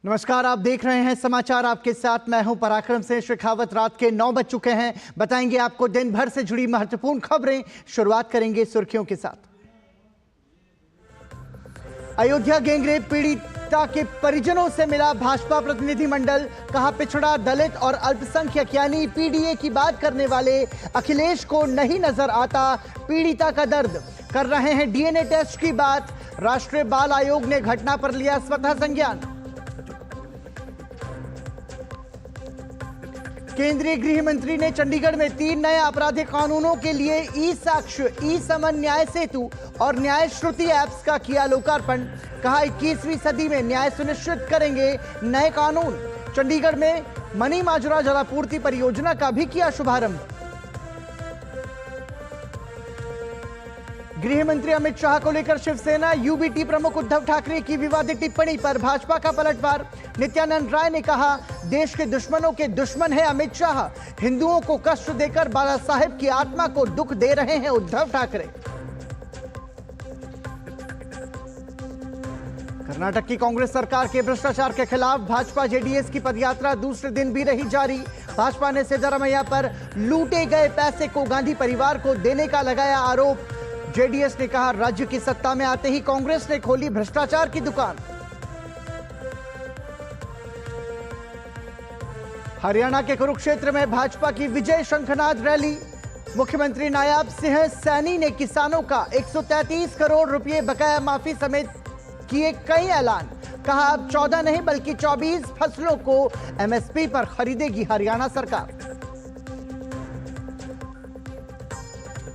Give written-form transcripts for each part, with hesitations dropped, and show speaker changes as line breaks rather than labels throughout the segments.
नमस्कार, आप देख रहे हैं समाचार। आपके साथ मैं हूं पराक्रम से शेखावत। रात के 9 बज चुके हैं। बताएंगे आपको दिन भर से जुड़ी महत्वपूर्ण खबरें। शुरुआत करेंगे सुर्खियों के साथ। अयोध्या गैंगरेप पीड़िता के परिजनों से मिला भाजपा प्रतिनिधिमंडल। कहा, पिछड़ा, दलित और अल्पसंख्यक यानी पीडीए की बात करने वाले अखिलेश को नहीं नजर आता पीड़िता का दर्द। कर रहे हैं डीएनए टेस्ट की बात। राष्ट्रीय बाल आयोग ने घटना पर लिया स्वतः संज्ञान। केंद्रीय गृह मंत्री ने चंडीगढ़ में 3 नए आपराधिक कानूनों के लिए ई साक्ष्य, ई समन, न्याय सेतु और न्याय श्रुति ऐप्स का किया लोकार्पण। कहा, 21वीं सदी में न्याय सुनिश्चित करेंगे नए कानून। चंडीगढ़ में मनी माजरा जलापूर्ति परियोजना का भी किया शुभारंभ। गृह मंत्री अमित शाह को लेकर शिवसेना यूबीटी प्रमुख उद्धव ठाकरे की विवादित टिप्पणी पर भाजपा का पलटवार। नित्यानंद राय ने कहा, देश के दुश्मनों के दुश्मन है अमित शाह। हिंदुओं को कष्ट देकर बाला साहेब की आत्मा को दुख दे रहे हैं उद्धव ठाकरे। कर्नाटक की कांग्रेस सरकार के भ्रष्टाचार के खिलाफ भाजपा जेडीएस की पदयात्रा दूसरे दिन भी रही जारी। भाजपा ने सिद्धरामैया पर लूटे गए पैसे को गांधी परिवार को देने का लगाया आरोप। जेडीएस ने कहा, राज्य की सत्ता में आते ही कांग्रेस ने खोली भ्रष्टाचार की दुकान। हरियाणा के कुरुक्षेत्र में भाजपा की विजय शंखनाद रैली। मुख्यमंत्री नायब सिंह सैनी ने किसानों का 133 करोड़ रुपए बकाया माफी समेत किए कई ऐलान। कहा, अब 14 नहीं बल्कि 24 फसलों को एमएसपी पर खरीदेगी हरियाणा सरकार।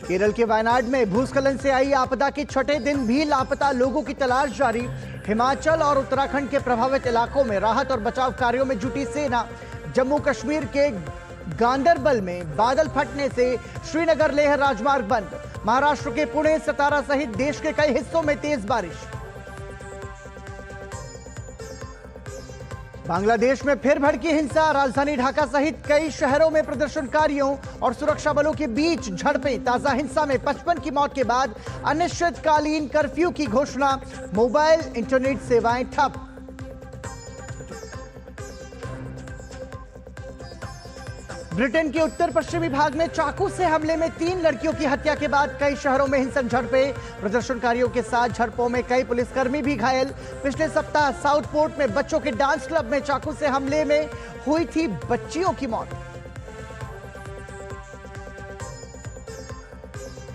केरल के वायनाड में भूस्खलन से आई आपदा के छठे दिन भी लापता लोगों की तलाश जारी। हिमाचल और उत्तराखंड के प्रभावित इलाकों में राहत और बचाव कार्यों में जुटी सेना। जम्मू कश्मीर के गांदरबल में बादल फटने से श्रीनगर लेह राजमार्ग बंद। महाराष्ट्र के पुणे, सतारा सहित देश के कई हिस्सों में तेज बारिश। बांग्लादेश में फिर भड़की हिंसा। राजधानी ढाका सहित कई शहरों में प्रदर्शनकारियों और सुरक्षा बलों के बीच झड़पें। ताजा हिंसा में 55 की मौत के बाद अनिश्चितकालीन कर्फ्यू की घोषणा। मोबाइल इंटरनेट सेवाएं ठप। ब्रिटेन के उत्तर पश्चिमी भाग में चाकू से हमले में 3 लड़कियों की हत्या के बाद कई शहरों में हिंसक झड़पें। प्रदर्शनकारियों के साथ झड़पों में कई पुलिसकर्मी भी घायल। पिछले सप्ताह साउथपोर्ट में बच्चों के डांस क्लब में चाकू से हमले में हुई थी बच्चियों की मौत।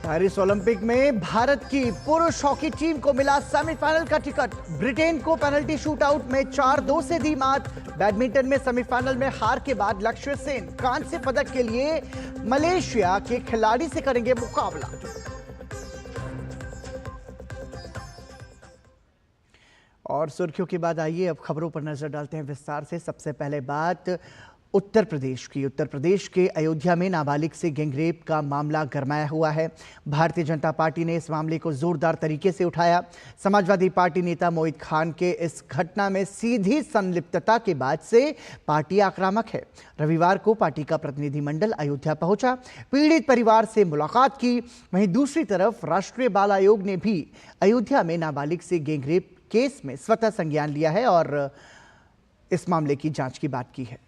पेरिस ओलंपिक में भारत की पुरुष हॉकी टीम को मिला सेमीफाइनल का टिकट। ब्रिटेन को पेनल्टी शूटआउट में 4-2 से दी मात। बैडमिंटन में सेमीफाइनल में हार के बाद लक्ष्य सेन कांस्य पदक के लिए मलेशिया के खिलाड़ी से करेंगे मुकाबला। और सुर्खियों के बाद आइए अब खबरों पर नजर डालते हैं विस्तार से। सबसे पहले बात उत्तर प्रदेश की। उत्तर प्रदेश के अयोध्या में नाबालिग से गैंगरेप का मामला गरमाया हुआ है। भारतीय जनता पार्टी ने इस मामले को जोरदार तरीके से उठाया। समाजवादी पार्टी नेता मोहित खान के इस घटना में सीधी संलिप्तता के बाद से पार्टी आक्रामक है। रविवार को पार्टी का प्रतिनिधिमंडल अयोध्या पहुंचा, पीड़ित परिवार से मुलाकात की। वहीं दूसरी तरफ राष्ट्रीय बाल आयोग ने भी अयोध्या में नाबालिग से गैंगरेप केस में स्वतः संज्ञान लिया है और इस मामले की जांच की बात की है।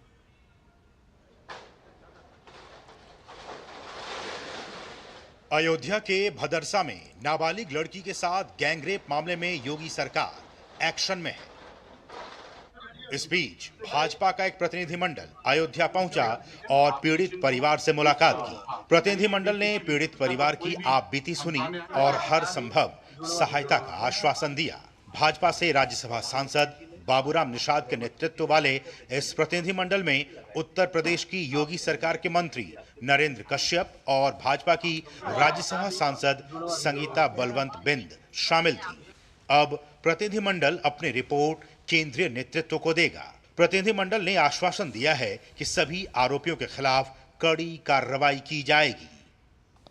अयोध्या के भदरसा में नाबालिग लड़की के साथ गैंगरेप मामले में योगी सरकार एक्शन में है। इस बीच भाजपा का एक प्रतिनिधिमंडल अयोध्या पहुंचा और पीड़ित परिवार से मुलाकात की। प्रतिनिधिमंडल ने पीड़ित परिवार की आपबीती सुनी और हर संभव सहायता का आश्वासन दिया। भाजपा से राज्यसभा सांसद बाबूराम निषाद के नेतृत्व वाले इस प्रतिनिधिमंडल में उत्तर प्रदेश की योगी सरकार के मंत्री नरेंद्र कश्यप और भाजपा की राज्यसभा सांसद संगीता बलवंत बिंद शामिल थी। अब प्रतिनिधिमंडल अपनी रिपोर्ट केंद्रीय नेतृत्व को देगा। प्रतिनिधिमंडल ने आश्वासन दिया है कि सभी आरोपियों के खिलाफ कड़ी कार्रवाई की जाएगी।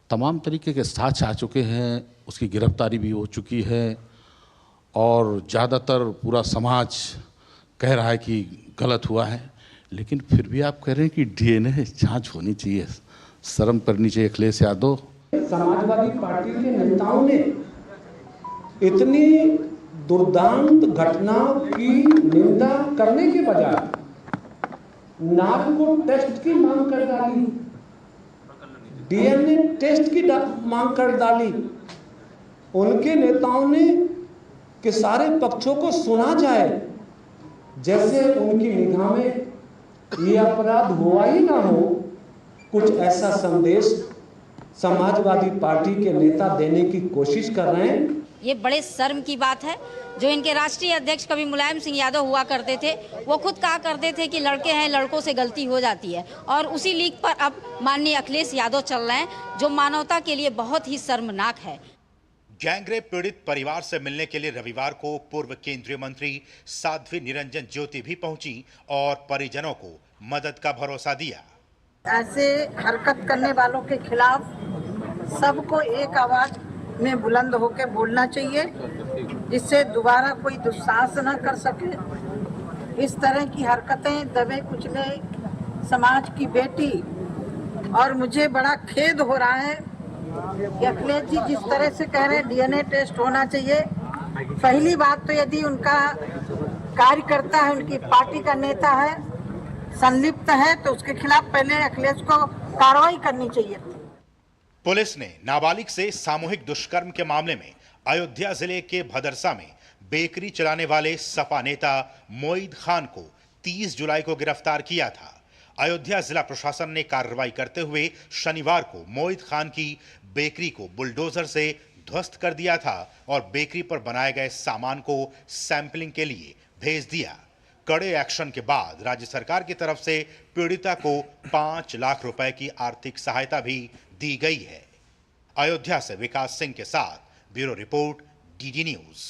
तमाम तरीके के साक्ष्य आ चुके हैं, उसकी गिरफ्तारी भी हो चुकी है और ज़्यादातर पूरा समाज कह रहा है कि गलत हुआ है, लेकिन फिर भी आप कह रहे हैं कि डीएनए जांच होनी चाहिए। शर्म करनी चाहिए अखिलेश यादव।
समाजवादी पार्टी के नेताओं ने इतनी दुर्दांत घटनाओं की निंदा करने के बजाय नार्को टेस्ट की मांग कर डाली, डीएनए टेस्ट की मांग कर डाली। उनके नेताओं ने कि सारे पक्षों को सुना जाए, जैसे उनकी निगाह में ये अपराध हुआ ही ना हो, कुछ ऐसा संदेश समाजवादी पार्टी के नेता देने की कोशिश कर रहे हैं।
ये बड़े शर्म की बात है। जो इनके राष्ट्रीय अध्यक्ष कभी मुलायम सिंह यादव हुआ करते थे, वो खुद कहा करते थे कि लड़के हैं, लड़कों से गलती हो जाती है, और उसी लीग पर अब माननीय अखिलेश यादव चल रहे हैं, जो मानवता के लिए बहुत ही शर्मनाक है।
गैंगरेप पीड़ित परिवार से मिलने के लिए रविवार को पूर्व केंद्रीय मंत्री साध्वी निरंजन ज्योति भी पहुंची और परिजनों को मदद का भरोसा दिया।
ऐसे हरकत करने वालों के खिलाफ सबको एक आवाज में बुलंद होकर बोलना चाहिए, जिससे दोबारा कोई दुस्साहस न कर सके। इस तरह की हरकतें दबे कुचले समाज की बेटी, और मुझे बड़ा खेद हो रहा है कि अखिलेश जी जिस तरह से कह रहे हैं डीएनए टेस्ट होना चाहिए। पहली बात तो यदि उनका कार्यकर्ता है, उनकी पार्टी का नेता है, संलिप्त है, तो उसके खिलाफ पहले अखिलेश को कार्रवाई करनी चाहिए।
पुलिस ने नाबालिग से सामूहिक दुष्कर्म के मामले में अयोध्या जिले के भदरसा में बेकरी चलाने वाले सपा नेता मोईद खान को 30 जुलाई को गिरफ्तार किया था। अयोध्या जिला प्रशासन ने कार्रवाई करते हुए शनिवार को मोईद खान की बेकरी को बुलडोजर से ध्वस्त कर दिया था और बेकरी पर बनाए गए सामान को सैंपलिंग के लिए भेज दिया। कड़े एक्शन के बाद राज्य सरकार की तरफ से पीड़िता को 5 लाख रुपए की आर्थिक सहायता भी दी गई है। अयोध्या से विकास सिंह के साथ ब्यूरो रिपोर्ट, डीडी न्यूज।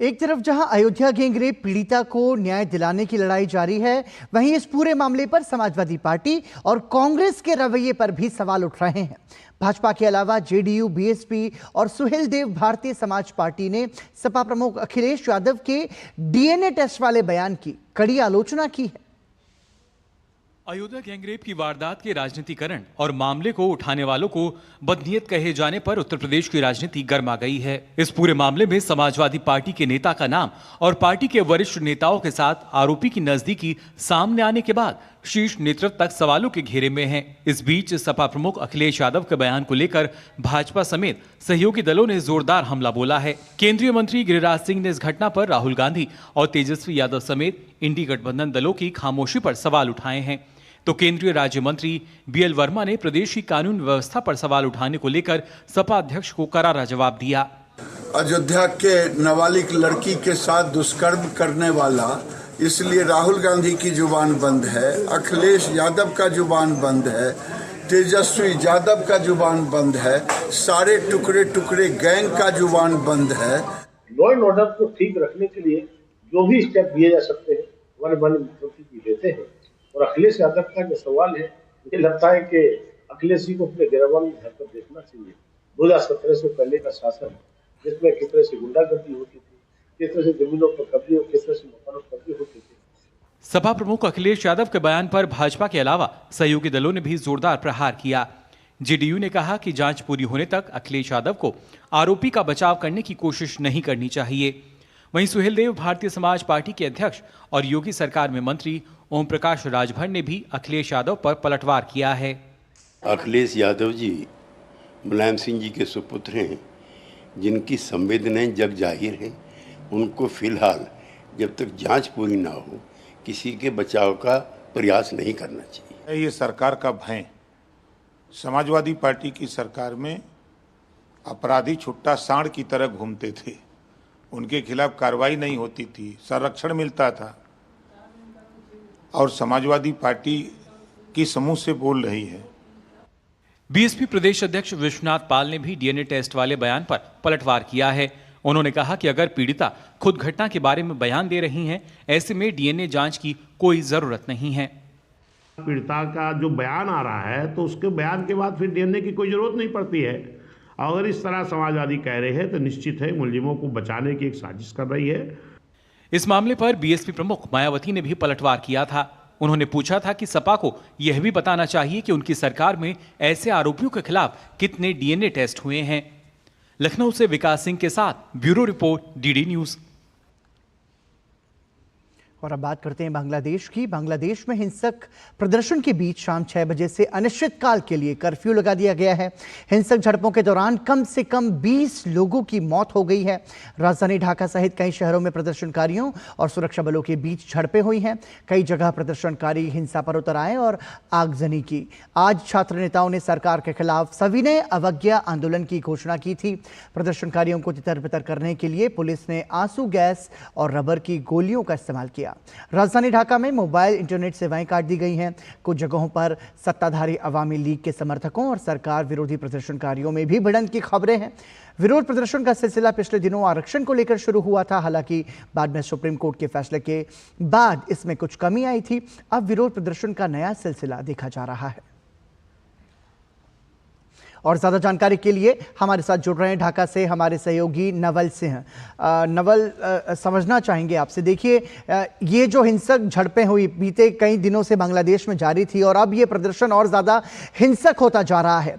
एक तरफ जहां अयोध्या गैंगरेप पीड़िता को न्याय दिलाने की लड़ाई जारी है, वहीं इस पूरे मामले पर समाजवादी पार्टी और कांग्रेस के रवैये पर भी सवाल उठ रहे हैं। भाजपा के अलावा जेडीयू, बीएसपी और सुहेलदेव भारतीय समाज पार्टी ने सपा प्रमुख अखिलेश यादव के डीएनए टेस्ट वाले बयान की कड़ी आलोचना की है।
अयोध्या गैंगरेप की वारदात के राजनीतिकरण और मामले को उठाने वालों को बदनीयत कहे जाने पर उत्तर प्रदेश की राजनीति गर्मा गई है। इस पूरे मामले में समाजवादी पार्टी के नेता का नाम और पार्टी के वरिष्ठ नेताओं के साथ आरोपी की नजदीकी सामने आने के बाद शीर्ष नेतृत्व तक सवालों के घेरे में है। इस बीच सपा प्रमुख अखिलेश यादव के बयान को लेकर भाजपा समेत सहयोगी दलों ने जोरदार हमला बोला है। केंद्रीय मंत्री गिरिराज सिंह ने इस घटना पर राहुल गांधी और तेजस्वी यादव समेत इंडी गठबंधन दलों की खामोशी पर सवाल उठाए हैं, तो केंद्रीय राज्य मंत्री बीएल वर्मा ने प्रदेश की कानून व्यवस्था पर सवाल उठाने को लेकर सपा अध्यक्ष को करारा जवाब दिया।
अयोध्या के नाबालिग लड़की के साथ दुष्कर्म करने वाला, इसलिए राहुल गांधी की जुबान बंद है, अखिलेश यादव का जुबान बंद है, तेजस्वी यादव का जुबान बंद है, सारे टुकड़े टुकड़े गैंग का जुबान बंद है।
लॉ एंड ऑर्डर को ठीक रखने के लिए जो भी स्टेप लिए जा सकते हैं वन मुख्यमंत्री लेते हैं। और अखिलेश यादव का जो सवाल है, मुझे लगता है कि अखिलेश जी को अपने गिरफ्तार में धरकर देखना चाहिए। 2017 से पहले का शासन, जिसमें किस तरह से गुंडागर्दी होती थी, किस तरह से जमीनों पर कब्जे और किस तरह से मकानों पर कब्जे होते थे।
सपा प्रमुख अखिलेश यादव के बयान पर भाजपा के अलावा सहयोगी दलों ने भी जोरदार प्रहार किया। जेडीयू ने कहा कि जांच पूरी होने तक अखिलेश यादव को आरोपी का बचाव करने की कोशिश नहीं करनी चाहिए। वहीं सुहेलदेव भारतीय समाज पार्टी के अध्यक्ष और योगी सरकार में मंत्री ओम प्रकाश राजभर ने भी अखिलेश यादव पर पलटवार किया है।
अखिलेश यादव जी मुलायम सिंह जी के सुपुत्र हैं, जिनकी संवेदनाएं जग जाहिर हैं। उनको फिलहाल जब तक जांच पूरी ना हो किसी के बचाव का प्रयास नहीं करना चाहिए।
ये सरकार का भय, समाजवादी पार्टी की सरकार में अपराधी छुट्टा सांड की तरह घूमते थे, उनके खिलाफ कार्रवाई नहीं होती थी, संरक्षण मिलता था, और समाजवादी पार्टी की समूह से बोल रही है।
बीएसपी प्रदेश अध्यक्ष विश्वनाथ पाल ने भी डीएनए टेस्ट वाले बयान पर पलटवार किया है। उन्होंने कहा कि अगर पीड़िता खुद घटना के बारे में बयान दे रही हैं, ऐसे में डीएनए जांच की कोई जरूरत नहीं है।
पीड़िता का जो बयान आ रहा है, तो उसके बयान के बाद फिर डीएनए की कोई जरूरत नहीं पड़ती है। अगर इस तरह समाजवादी कह रहे हैं तो निश्चित है मुलजिमों को बचाने की एक साजिश कर रही है।
इस मामले पर बीएसपी प्रमुख मायावती ने भी पलटवार किया था। उन्होंने पूछा था कि सपा को यह भी बताना चाहिए कि उनकी सरकार में ऐसे आरोपियों के खिलाफ कितने डीएनए टेस्ट हुए हैं। लखनऊ से विकास सिंह के साथ ब्यूरो रिपोर्ट, डीडी न्यूज।
और अब बात करते हैं बांग्लादेश की। बांग्लादेश में हिंसक प्रदर्शन के बीच शाम 6 बजे से अनिश्चितकाल के लिए कर्फ्यू लगा दिया गया है। हिंसक झड़पों के दौरान कम से कम 20 लोगों की मौत हो गई है। राजधानी ढाका सहित कई शहरों में प्रदर्शनकारियों और सुरक्षा बलों के बीच झड़पें हुई हैं। कई जगह प्रदर्शनकारी हिंसा पर उतर आए और आगजनी की। आज छात्र नेताओं ने सरकार के खिलाफ सविनय अवज्ञा आंदोलन की घोषणा की थी। प्रदर्शनकारियों को तितर-बितर करने के लिए पुलिस ने आंसू गैस और रबर की गोलियों का इस्तेमाल किया। राजधानी ढाका में मोबाइल इंटरनेट सेवाएं काट दी गई हैं। कुछ जगहों पर सत्ताधारी अवामी लीग के समर्थकों और सरकार विरोधी प्रदर्शनकारियों में भी भिड़ंत की खबरें हैं। विरोध प्रदर्शन का सिलसिला पिछले दिनों आरक्षण को लेकर शुरू हुआ था। हालांकि बाद में सुप्रीम कोर्ट के फैसले के बाद इसमें कुछ कमी आई थी। अब विरोध प्रदर्शन का नया सिलसिला देखा जा रहा है। और ज़्यादा जानकारी के लिए हमारे साथ जुड़ रहे हैं ढाका से हमारे सहयोगी नवल सिंह। नवल, समझना चाहेंगे आपसे, देखिए ये जो हिंसक झड़पें हुई बीते कई दिनों से बांग्लादेश में जारी थी और अब ये प्रदर्शन और ज़्यादा हिंसक होता जा रहा है।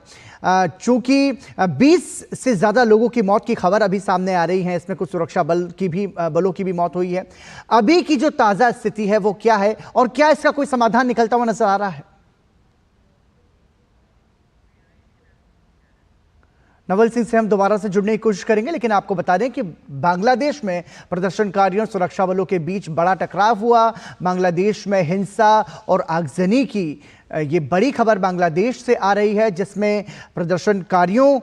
चूंकि 20 से ज़्यादा लोगों की मौत की खबर अभी सामने आ रही है, इसमें कुछ सुरक्षा बलों की भी मौत हुई है। अभी की जो ताज़ा स्थिति है वो क्या है और क्या इसका कोई समाधान निकलता हुआ नजर आ रहा है? नवल सिंह से हम दोबारा से जुड़ने की कोशिश करेंगे, लेकिन आपको बता दें कि बांग्लादेश में प्रदर्शनकारियों और सुरक्षा बलों के बीच बड़ा टकराव हुआ। बांग्लादेश में हिंसा और आगजनी की ये बड़ी खबर बांग्लादेश से आ रही है, जिसमें प्रदर्शनकारियों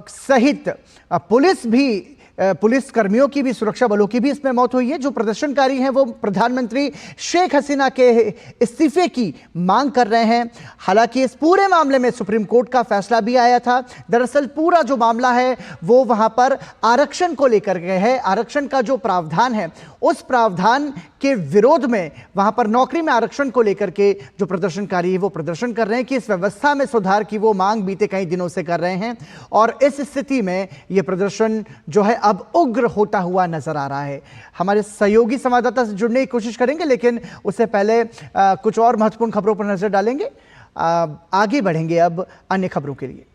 सहित पुलिस कर्मियों की भी, सुरक्षा बलों की भी इसमें मौत हुई है। जो प्रदर्शनकारी हैं वो प्रधानमंत्री शेख हसीना के इस्तीफे की मांग कर रहे हैं। हालांकि इस पूरे मामले में सुप्रीम कोर्ट का फैसला भी आया था। दरअसल पूरा जो मामला है वो वहां पर आरक्षण को लेकर के है। आरक्षण का जो प्रावधान है उस प्रावधान के विरोध में वहां पर नौकरी में आरक्षण को लेकर के जो प्रदर्शनकारी है वो प्रदर्शन कर रहे हैं कि इस व्यवस्था में सुधार की वो मांग बीते कई दिनों से कर रहे हैं। और इस स्थिति में ये प्रदर्शन जो है अब उग्र होता हुआ नजर आ रहा है। हमारे सहयोगी संवाददाता से जुड़ने की कोशिश करेंगे, लेकिन उससे पहले कुछ और महत्वपूर्ण खबरों पर नजर डालेंगे। आगे बढ़ेंगे अब अन्य खबरों के लिए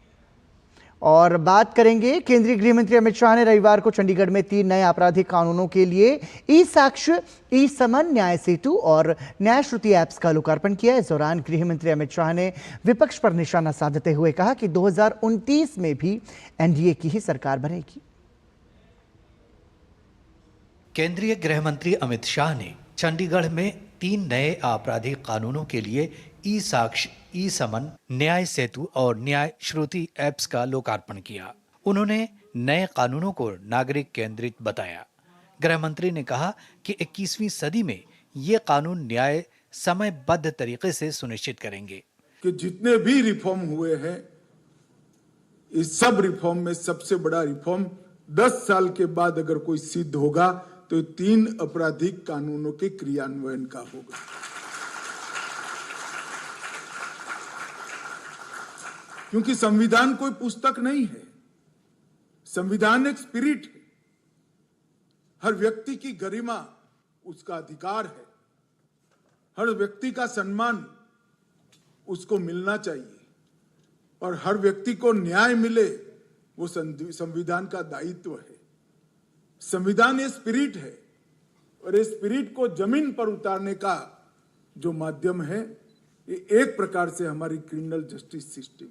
और बात करेंगे। केंद्रीय गृह मंत्री अमित शाह ने रविवार को चंडीगढ़ में 3 नए आपराधिक कानूनों के लिए ई साक्ष्य, ई समन, न्याय सेतु और न्याय श्रुति ऐप्स का लोकार्पण किया। इस दौरान गृह मंत्री अमित शाह ने विपक्ष पर निशाना साधते हुए कहा कि 2029 में भी एनडीए की ही सरकार बनेगी।
केंद्रीय गृह मंत्री अमित शाह ने चंडीगढ़ में 3 नए आपराधिक कानूनों के लिए ई साक्ष्य, ई समन, न्याय सेतु और न्याय श्रुति ऐप्स का लोकार्पण किया। उन्होंने नए कानूनों को नागरिक केंद्रित बताया। गृह मंत्री ने कहा कि 21वीं सदी में ये कानून न्याय समयबद्ध तरीके से सुनिश्चित करेंगे
कि जितने भी रिफॉर्म हुए हैं, इस सब रिफॉर्म में सबसे बड़ा रिफॉर्म 10 साल के बाद अगर कोई सिद्ध होगा तो 3 आपराधिक कानूनों के क्रियान्वयन का होगा। क्योंकि संविधान कोई पुस्तक नहीं है, संविधान एक स्पिरिट है। हर व्यक्ति की गरिमा उसका अधिकार है, हर व्यक्ति का सम्मान उसको मिलना चाहिए और हर व्यक्ति को न्याय मिले वो संविधान का दायित्व है। संविधान ये स्पिरिट है और इस स्पिरिट को जमीन पर उतारने का जो माध्यम है ये एक प्रकार से हमारी क्रिमिनल जस्टिस सिस्टम।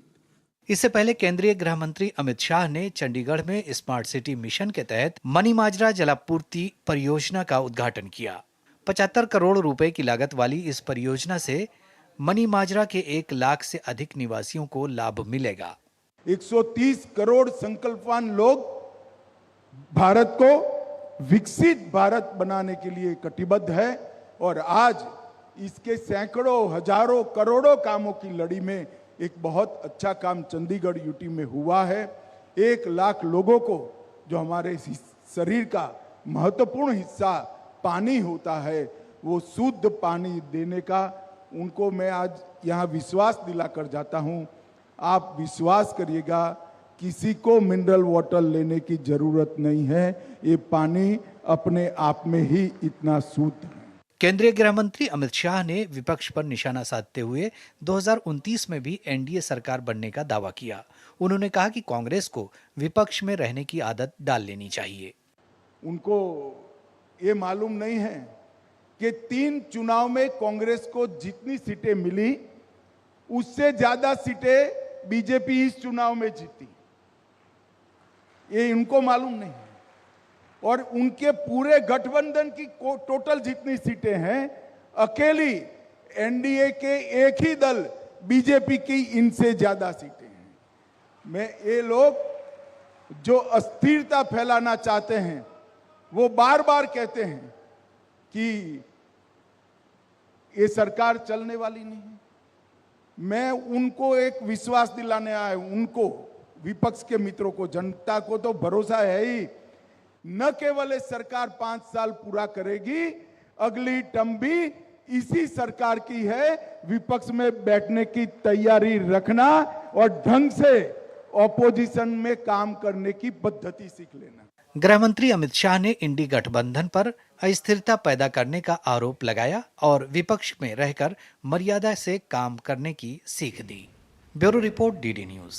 इससे पहले केंद्रीय गृह मंत्री अमित शाह ने चंडीगढ़ में स्मार्ट सिटी मिशन के तहत मनीमाजरा जलापूर्ति परियोजना का उद्घाटन किया। 75 करोड़ रुपए की लागत वाली इस परियोजना से मनीमाजरा के 1 लाख से अधिक निवासियों को लाभ मिलेगा।
130 करोड़ संकल्पवान लोग भारत को विकसित भारत बनाने के लिए कटिबद्ध है और आज इसके सैकड़ों, हजारों, करोड़ों कामों की लड़ी में एक बहुत अच्छा काम चंडीगढ़ यूटी में हुआ है। 1 लाख लोगों को, जो हमारे शरीर का महत्वपूर्ण हिस्सा पानी होता है, वो शुद्ध पानी देने का उनको मैं आज यहाँ विश्वास दिलाकर जाता हूँ। आप विश्वास करिएगा, किसी को मिनरल वाटर लेने की जरूरत नहीं है। ये पानी अपने आप में ही इतना शुद्ध है।
केंद्रीय गृह मंत्री अमित शाह ने विपक्ष पर निशाना साधते हुए 2029 में भी एनडीए सरकार बनने का दावा किया। उन्होंने कहा कि कांग्रेस को विपक्ष में रहने की आदत डाल लेनी चाहिए।
उनको ये मालूम नहीं है कि 3 चुनाव में कांग्रेस को जितनी सीटें मिली उससे ज्यादा सीटें बीजेपी इस चुनाव में जीती। ये इनको मालूम नहीं है। और उनके पूरे गठबंधन की टोटल जितनी सीटें हैं, अकेली एनडीए के एक ही दल बीजेपी की इनसे ज्यादा सीटें हैं। ये लोग जो अस्थिरता फैलाना चाहते हैं वो बार बार कहते हैं कि ये सरकार चलने वाली नहीं है। मैं उनको एक विश्वास दिलाने आया हूं, उनको, विपक्ष के मित्रों को, जनता को तो भरोसा है ही, न केवल ये सरकार 5 साल पूरा करेगी, अगली टर्म भी इसी सरकार की है। विपक्ष में बैठने की तैयारी रखना और ढंग से ऑपोजिशन में काम करने की पद्धति सीख लेना।
गृह मंत्री अमित शाह ने इंडी गठबंधन पर अस्थिरता पैदा करने का आरोप लगाया और विपक्ष में रहकर मर्यादा से काम करने की सीख दी। Bureau report, DD news.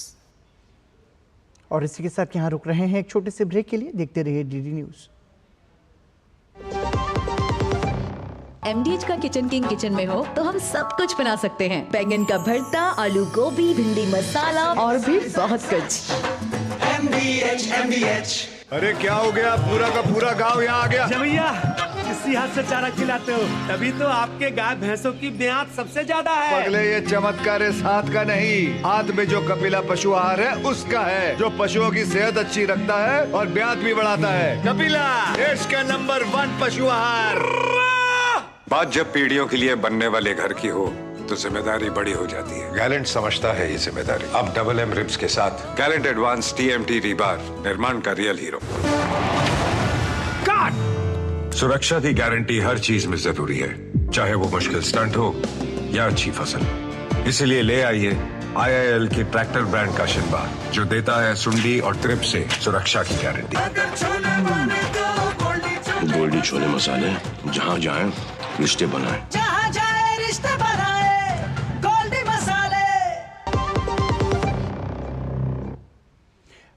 और इसी के साथ यहाँ रुक रहे हैं एक छोटे से ब्रेक के लिए। देखते रहिए डीडी न्यूज।
MDH का किचन किंग किचन में हो तो हम सब कुछ बना सकते हैं। बैंगन का भरता, आलू गोभी, भिंडी मसाला और भी बहुत कुछ।
MDH। अरे क्या हो गया, पूरा का पूरा गांव यहाँ आ गया।
भैया इसी हाथ से चारा खिलाते हो, तभी तो आपके गाय भैंसों की ब्याज सबसे ज्यादा है।
पगले, ये चमत्कार इस हाथ का नहीं, हाथ में जो कपिला पशु आहार है उसका है, जो पशुओं की सेहत अच्छी रखता है और ब्याज भी बढ़ाता है। कपिला, देश का नंबर 1 पशु आहार।
बात जब पीढ़ियों के लिए बनने वाले घर की हो तो जिम्मेदारी बड़ी हो जाती है। गैलेंट समझता है ये जिम्मेदारी। अब डबल M रिब्स के साथ गैलेंट एडवांस TMT रीबार, निर्माण का रियल हीरो। सुरक्षा की गारंटी हर चीज में जरूरी है, चाहे वो मुश्किल स्टंट हो या अच्छी फसल। इसलिए ले आइए IIL की ट्रैक्टर ब्रांड का शिनबार, जो देता है सुंडी और ट्रिप से सुरक्षा की गारंटी।
गोल्डी छोले मसाले, जहाँ जाए रिश्ते बनाए,
जहाँ जाए रिश्ते बनाए, गोल्डी मसाले।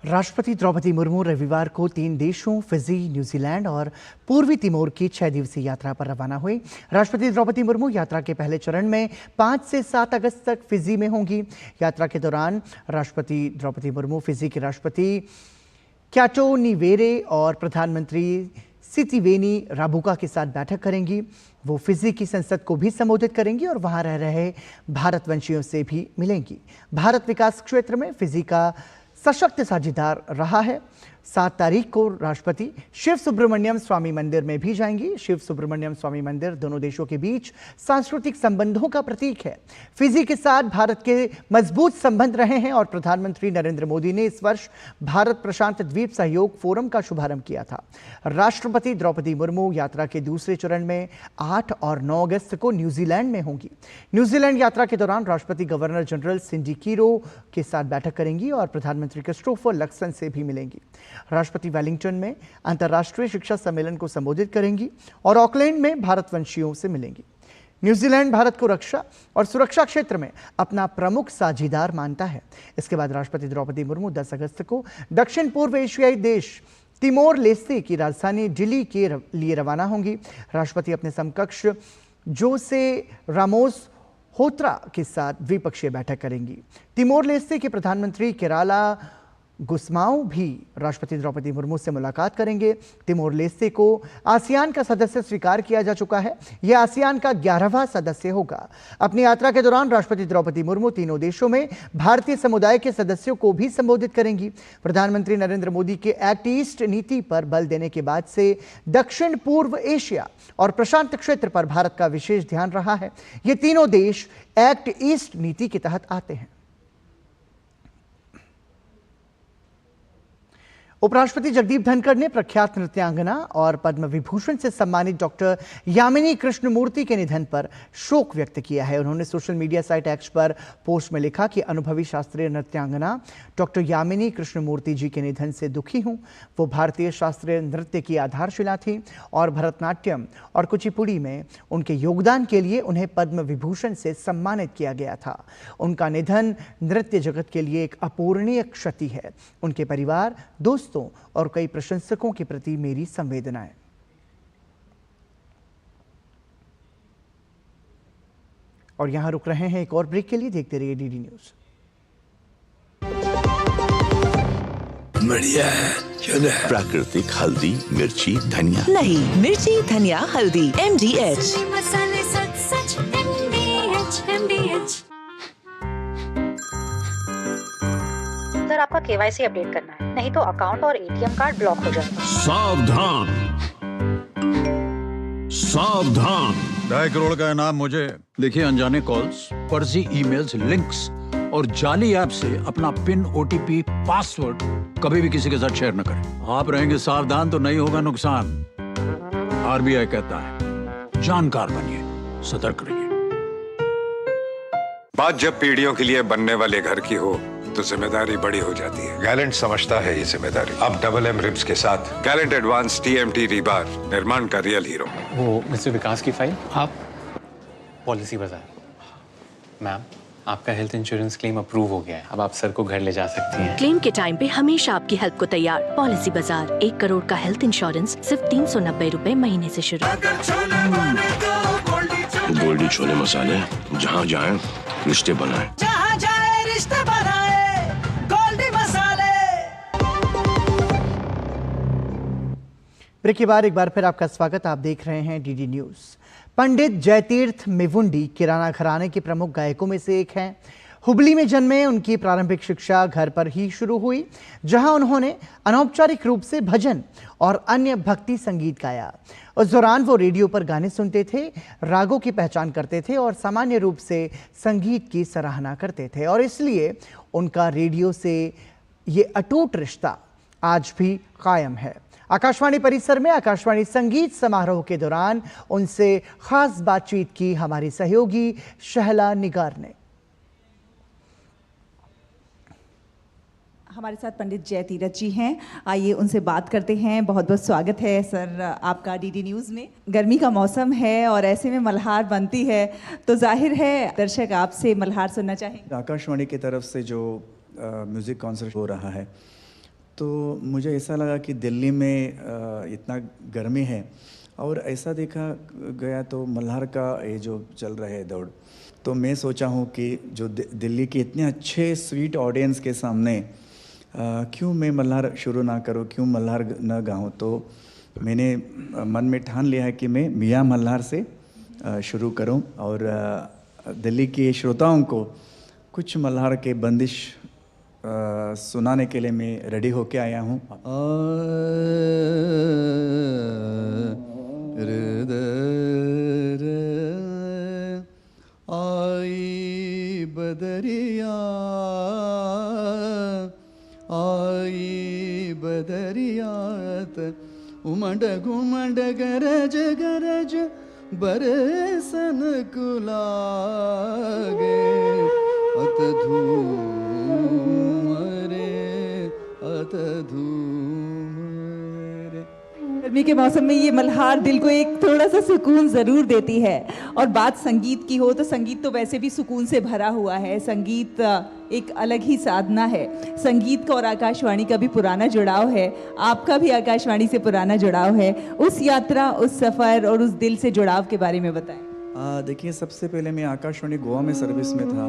राष्ट्रपति द्रौपदी मुर्मू रविवार को 3 देशों फिजी, न्यूजीलैंड और पूर्वी तिमोर की 6 दिवसीय यात्रा पर रवाना हुई। राष्ट्रपति द्रौपदी मुर्मू यात्रा के पहले चरण में 5 से 7 अगस्त तक फिजी में होंगी। यात्रा के दौरान राष्ट्रपति द्रौपदी मुर्मू फिजी के राष्ट्रपति क्याटो निवेरे और प्रधानमंत्री सितिवेनी राबुका के साथ बैठक करेंगी। वो फिजी की संसद को भी संबोधित करेंगी और वहां रह रहे भारतवंशियों से भी मिलेंगी। भारत विकास क्षेत्र में फिजी का सशक्त साझेदार रहा है। 7 तारीख को राष्ट्रपति शिव सुब्रमण्यम स्वामी मंदिर में भी जाएंगी। शिव सुब्रमण्यम स्वामी मंदिर दोनों देशों के बीच सांस्कृतिक संबंधों का प्रतीक है। फिजी के साथ भारत के मजबूत संबंध रहे हैं और प्रधानमंत्री नरेंद्र मोदी ने इस वर्ष भारत प्रशांत द्वीप सहयोग फोरम का शुभारंभ किया था। राष्ट्रपति द्रौपदी मुर्मू यात्रा के दूसरे चरण में 8 और 9 अगस्त को न्यूजीलैंड में होंगी। न्यूजीलैंड यात्रा के दौरान राष्ट्रपति गवर्नर जनरल सिंडी कीरो के साथ बैठक करेंगी और प्रधानमंत्री क्रिस्टोफर लक्सन से भी मिलेंगी। राष्ट्रपति वेलिंगटन में अंतर्राष्ट्रीय शिक्षा सम्मेलन को संबोधित करेंगी और ऑकलैंड में भारतवंशियों से मिलेंगी। न्यूजीलैंड भारत को रक्षा और सुरक्षा क्षेत्र में अपना प्रमुख साझेदार मानता है। इसके बाद राष्ट्रपति द्रौपदी मुर्मू 10 अगस्त को दक्षिण पूर्व एशियाई देश तिमोर लेस्ते की राजधानी डिली के लिए रवाना होंगी। राष्ट्रपति अपने समकक्ष जोसे रामोस होत्रा के साथ द्विपक्षीय बैठक करेंगी। तिमोर लेस्ते के प्रधानमंत्री केराला गुस्माओ भी राष्ट्रपति द्रौपदी मुर्मू से मुलाकात करेंगे। तिमोर लेस्ते को आसियान का सदस्य स्वीकार किया जा चुका है। यह आसियान का 11वां सदस्य होगा। अपनी यात्रा के दौरान राष्ट्रपति द्रौपदी मुर्मू तीनों देशों में भारतीय समुदाय के सदस्यों को भी संबोधित करेंगी। प्रधानमंत्री नरेंद्र मोदी के एक्ट ईस्ट नीति पर बल देने के बाद से दक्षिण पूर्व एशिया और प्रशांत क्षेत्र पर भारत का विशेष ध्यान रहा है। ये तीनों देश एक्ट ईस्ट नीति के तहत आते हैं। उपराष्ट्रपति जगदीप धनखड़ ने प्रख्यात नृत्यांगना और पद्म विभूषण से सम्मानित डॉक्टर यामिनी कृष्णमूर्ति के निधन पर शोक व्यक्त किया है। उन्होंने सोशल मीडिया साइट एक्स पर पोस्ट में लिखा कि अनुभवी शास्त्रीय नृत्यांगना डॉक्टर यामिनी कृष्णमूर्ति जी के निधन से दुखी हूं। वो भारतीय शास्त्रीय नृत्य की आधारशिला थी और भरतनाट्यम और कुचिपुड़ी में उनके योगदान के लिए उन्हें पद्म विभूषण से सम्मानित किया गया था। उनका निधन नृत्य जगत के लिए एक अपूरणीय क्षति है। उनके परिवार, दोस्तों और कई प्रशंसकों के प्रति मेरी संवेदनाएं। और यहाँ रुक रहे हैं एक और ब्रेक के लिए। देखते रहिए डीडी न्यूज।
बढ़िया है, प्राकृतिक हल्दी, मिर्ची, धनिया।
नहीं, मिर्ची, धनिया, हल्दी, MDH।
मसाले सच MDH।
सर, आपका KYC अपडेट करना है, नहीं तो अकाउंट और ATM कार्ड ब्लॉक हो जाएगा।
सावधान, सावधान।
2.5 करोड़ का इनाम मुझे।
देखिए, अनजाने कॉल्स, फर्जी ईमेल्स, लिंक्स और जाली ऐप से अपना पिन, OTP, पासवर्ड कभी भी किसी के साथ शेयर न करें। आप रहेंगे सावधान तो नहीं होगा नुकसान। RBI कहता है, जानकार बनिए, सतर्क रहिए।
बात जब पीढ़ियों के लिए बनने वाले घर की हो तो जिम्मेदारी बड़ी हो जाती है। गैलेंट समझता है ये जिम्मेदारी। अब MM रिब्स के साथ गैलेंट एडवांस TMT रीबार, निर्माण का रियल हीरो।
वो मिस्टर विकास की फाइल आप पॉलिसी बाजार। मैम, आपका हेल्थ इंश्योरेंस क्लेम अप्रूव हो गया है, अब आप सर को घर ले जा सकती हैं।
क्लेम के टाइम पे हमेशा आपकी हेल्प को तैयार। पॉलिसी बाजार, 1 करोड़ का हेल्थ इंश्योरेंस सिर्फ 390 रुपए महीने से शुरू।
गोल्डी छोले मसाले, जहाँ जाए रिश्ते बनाए।
जहाँ जाए रिश्ते बनाए, गोल्डी मसाले।
ब्रेक के बाद एक बार फिर आपका स्वागत। आप देख रहे हैं डीडी न्यूज। पंडित जयतीर्थ मेवुंडी किराना घराने के प्रमुख गायकों में से एक हैं। हुबली में जन्मे उनकी प्रारंभिक शिक्षा घर पर ही शुरू हुई, जहां उन्होंने अनौपचारिक रूप से भजन और अन्य भक्ति संगीत गाया। उस दौरान वो रेडियो पर गाने सुनते थे, रागों की पहचान करते थे और सामान्य रूप से संगीत की सराहना करते थे, और इसलिए उनका रेडियो से ये अटूट रिश्ता आज भी कायम है। आकाशवाणी परिसर में आकाशवाणी संगीत समारोह के दौरान उनसे खास बातचीत की हमारी सहयोगी शहला निगार ने।
हमारे साथ पंडित जयतीर्थ जी हैं, आइए उनसे बात करते हैं। बहुत बहुत स्वागत है सर आपका डीडी न्यूज़ में। गर्मी का मौसम है और ऐसे में मल्हार बनती है, तो जाहिर है दर्शक आपसे मल्हार सुनना चाहेंगे।
आकाशवाणी की तरफ से जो म्यूज़िक कॉन्सर्ट हो रहा है, तो मुझे ऐसा लगा कि दिल्ली में इतना गर्मी है और ऐसा देखा गया तो मल्हार का ये जो चल रहा है दौड़, तो मैं सोचा हूँ कि जो दिल्ली के इतने अच्छे स्वीट ऑडियंस के सामने क्यों मैं मल्हार शुरू ना करूँ, क्यों मल्हार न गाऊँ। तो मैंने मन में ठान लिया है कि मैं मियाँ मल्हार से शुरू करूँ और दिल्ली के श्रोताओं को कुछ मल्हार के बंदिश सुनाने के लिए मैं रेडी होके आया हूँ। आई बदरिया आई बदरियात उमंड घुमंड गरज गरज बरसन कुलागे अत धूम रे अत धूम रे।
गर्मी के मौसम में ये मल्हार दिल को एक थोड़ा सा सुकून ज़रूर देती है। और बात संगीत की हो तो संगीत तो वैसे भी सुकून से भरा हुआ है। संगीत एक अलग ही साधना है। संगीत का और आकाशवाणी का भी पुराना जुड़ाव है, आपका भी आकाशवाणी से पुराना जुड़ाव है। उस यात्रा, उस सफ़र और उस दिल से जुड़ाव के बारे में बताएं।
देखिए, सबसे पहले मैं आकाशवाणी गोवा में सर्विस में था।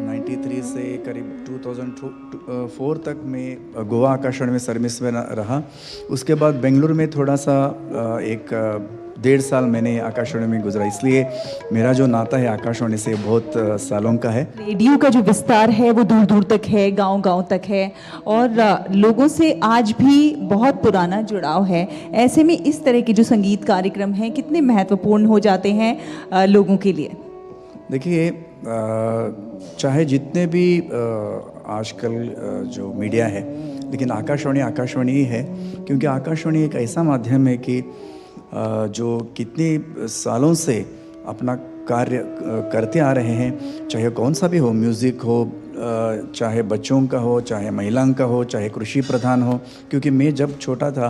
93 से करीब 2004 तक मैं गोवा आकाशवाणी में सर्विस में रहा। उसके बाद बेंगलुरु में थोड़ा सा 1.5 साल मैंने आकाशवाणी में गुजरा, इसलिए मेरा जो नाता है आकाशवाणी से बहुत सालों का है।
रेडियो का जो विस्तार है वो दूर दूर तक है, गांव-गांव तक है और लोगों से आज भी बहुत पुराना जुड़ाव है। ऐसे में इस तरह के जो संगीत कार्यक्रम हैं कितने महत्वपूर्ण हो जाते हैं लोगों के लिए।
देखिए, चाहे जितने भी आजकल जो मीडिया है, लेकिन आकाशवाणी ही है, क्योंकि आकाशवाणी एक ऐसा माध्यम है कि जो कितने सालों से अपना कार्य करते आ रहे हैं, चाहे कौन सा भी हो, म्यूज़िक हो, चाहे बच्चों का हो, चाहे महिलाओं का हो, चाहे कृषि प्रधान हो। क्योंकि मैं जब छोटा था,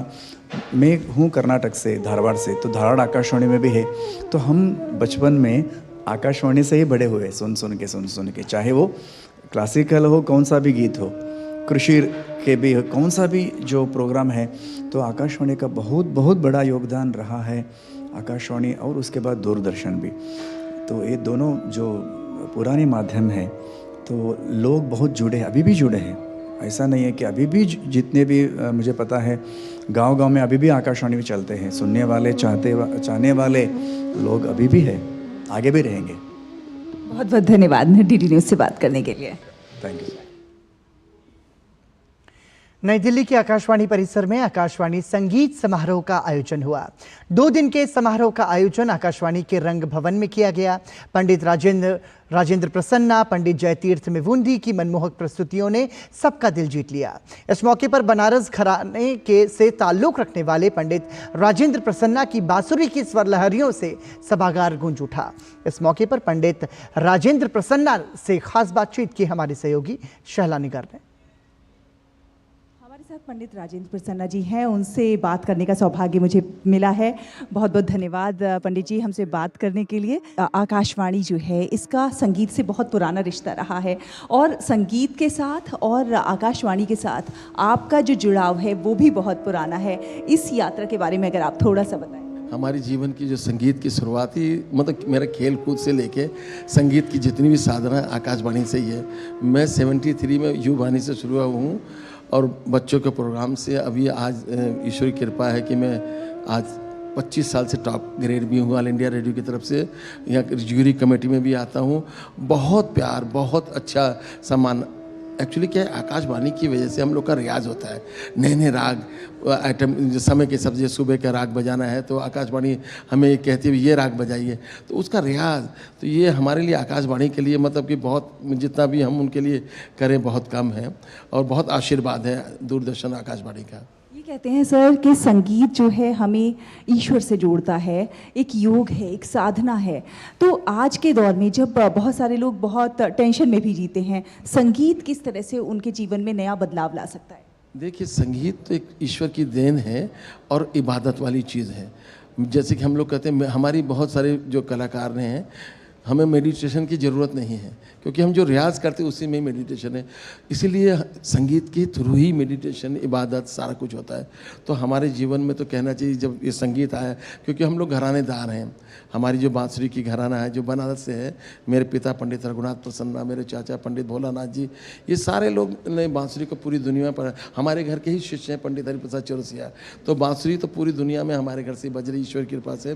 मैं हूँ कर्नाटक से, धारवाड़ से, तो धारवाड़ आकाशवाणी में भी है, तो हम बचपन में आकाशवाणी से ही बड़े हुए, सुन सुन के, चाहे वो क्लासिकल हो, कौन सा भी गीत हो, कृषि के भी हो, कौन सा भी जो प्रोग्राम है, तो आकाशवाणी का बहुत बहुत बड़ा योगदान रहा है। आकाशवाणी और उसके बाद दूरदर्शन भी। तो ये दोनों जो पुराने माध्यम हैं तो लोग बहुत जुड़े हैं, अभी भी जुड़े हैं। ऐसा नहीं है कि अभी भी जितने भी मुझे पता है गांव-गांव में अभी भी आकाशवाणी में चलते हैं, सुनने वाले चाहने वाले लोग अभी भी हैं, आगे भी रहेंगे।
बहुत बहुत धन्यवाद डीडी न्यूज़ से बात करने के लिए।
Thank you.
नई दिल्ली के आकाशवाणी परिसर में आकाशवाणी संगीत समारोह का आयोजन हुआ। 2 दिन के समारोह का आयोजन आकाशवाणी के रंग भवन में किया गया। पंडित राजेंद्र प्रसन्ना, पंडित जयतीर्थ मेवुंदी की मनमोहक प्रस्तुतियों ने सबका दिल जीत लिया। इस मौके पर बनारस घराने से ताल्लुक रखने वाले पंडित राजेंद्र प्रसन्ना की बांसुरी की स्वर लहरियों से सभागार गूंज उठा। इस मौके पर पंडित राजेंद्र प्रसन्ना से खास बातचीत की हमारे सहयोगी शहला निगर ने।
साथ पंडित राजेंद्र प्रसन्ना जी हैं, उनसे बात करने का सौभाग्य मुझे मिला है। बहुत बहुत धन्यवाद पंडित जी हमसे बात करने के लिए। आकाशवाणी जो है इसका संगीत से बहुत पुराना रिश्ता रहा है और संगीत के साथ और आकाशवाणी के साथ आपका जो जुड़ाव है वो भी बहुत पुराना है। इस यात्रा के बारे में अगर आप थोड़ा सा बताएं।
हमारी जीवन की जो संगीत की शुरुआत ही मतलब मेरा खेल कूद से लेके संगीत की जितनी भी साधना आकाशवाणी से ही है। मैं 73 में युवानी से शुरू हुआ हूँ और बच्चों के प्रोग्राम से अभी आज ईश्वर की कृपा है कि मैं आज 25 साल से टॉप ग्रेड भी हूँ ऑल इंडिया रेडियो की तरफ से। यहाँ ज्यूरी कमेटी में भी आता हूँ। बहुत प्यार, बहुत अच्छा सम्मान। एक्चुअली क्या है, आकाशवाणी की वजह से हम लोग का रियाज होता है। नए नए राग आइटम समय के सब सुबह का राग बजाना है तो आकाशवाणी हमें कहती है ये राग बजाइए, तो उसका रियाज तो ये हमारे लिए आकाशवाणी के लिए मतलब कि बहुत, जितना भी हम उनके लिए करें बहुत कम है और बहुत आशीर्वाद है दूरदर्शन आकाशवाणी का।
ये कहते हैं सर कि संगीत जो है हमें ईश्वर से जोड़ता है, एक योग है, एक साधना है। तो आज के दौर में जब बहुत सारे लोग बहुत टेंशन में भी जीते हैं, संगीत किस तरह से उनके जीवन में नया बदलाव ला सकता है?
देखिए, संगीत तो एक ईश्वर की देन है और इबादत वाली चीज़ है। जैसे कि हम लोग कहते हैं, हमारी बहुत सारे जो कलाकार हैं हमें मेडिटेशन की ज़रूरत नहीं है क्योंकि हम जो रियाज़ करते हैं उसी में मेडिटेशन है। इसीलिए संगीत के थ्रू ही मेडिटेशन, इबादत सारा कुछ होता है। तो हमारे जीवन में तो कहना चाहिए जब ये संगीत आया, क्योंकि हम लोग घरानेदार हैं। हमारी जो बांसुरी की घराना है जो बनारस से है, मेरे पिता पंडित रघुनाथ प्रसन्ना, मेरे चाचा पंडित भोलानाथ जी, ये सारे लोग ने बांसुरी को पूरी दुनिया पर, हमारे घर के ही शिष्य हैं पंडित हरिप्रसाद चौरसिया। तो बांसुरी तो पूरी दुनिया में हमारे घर से बज रही ईश्वर की कृपा से।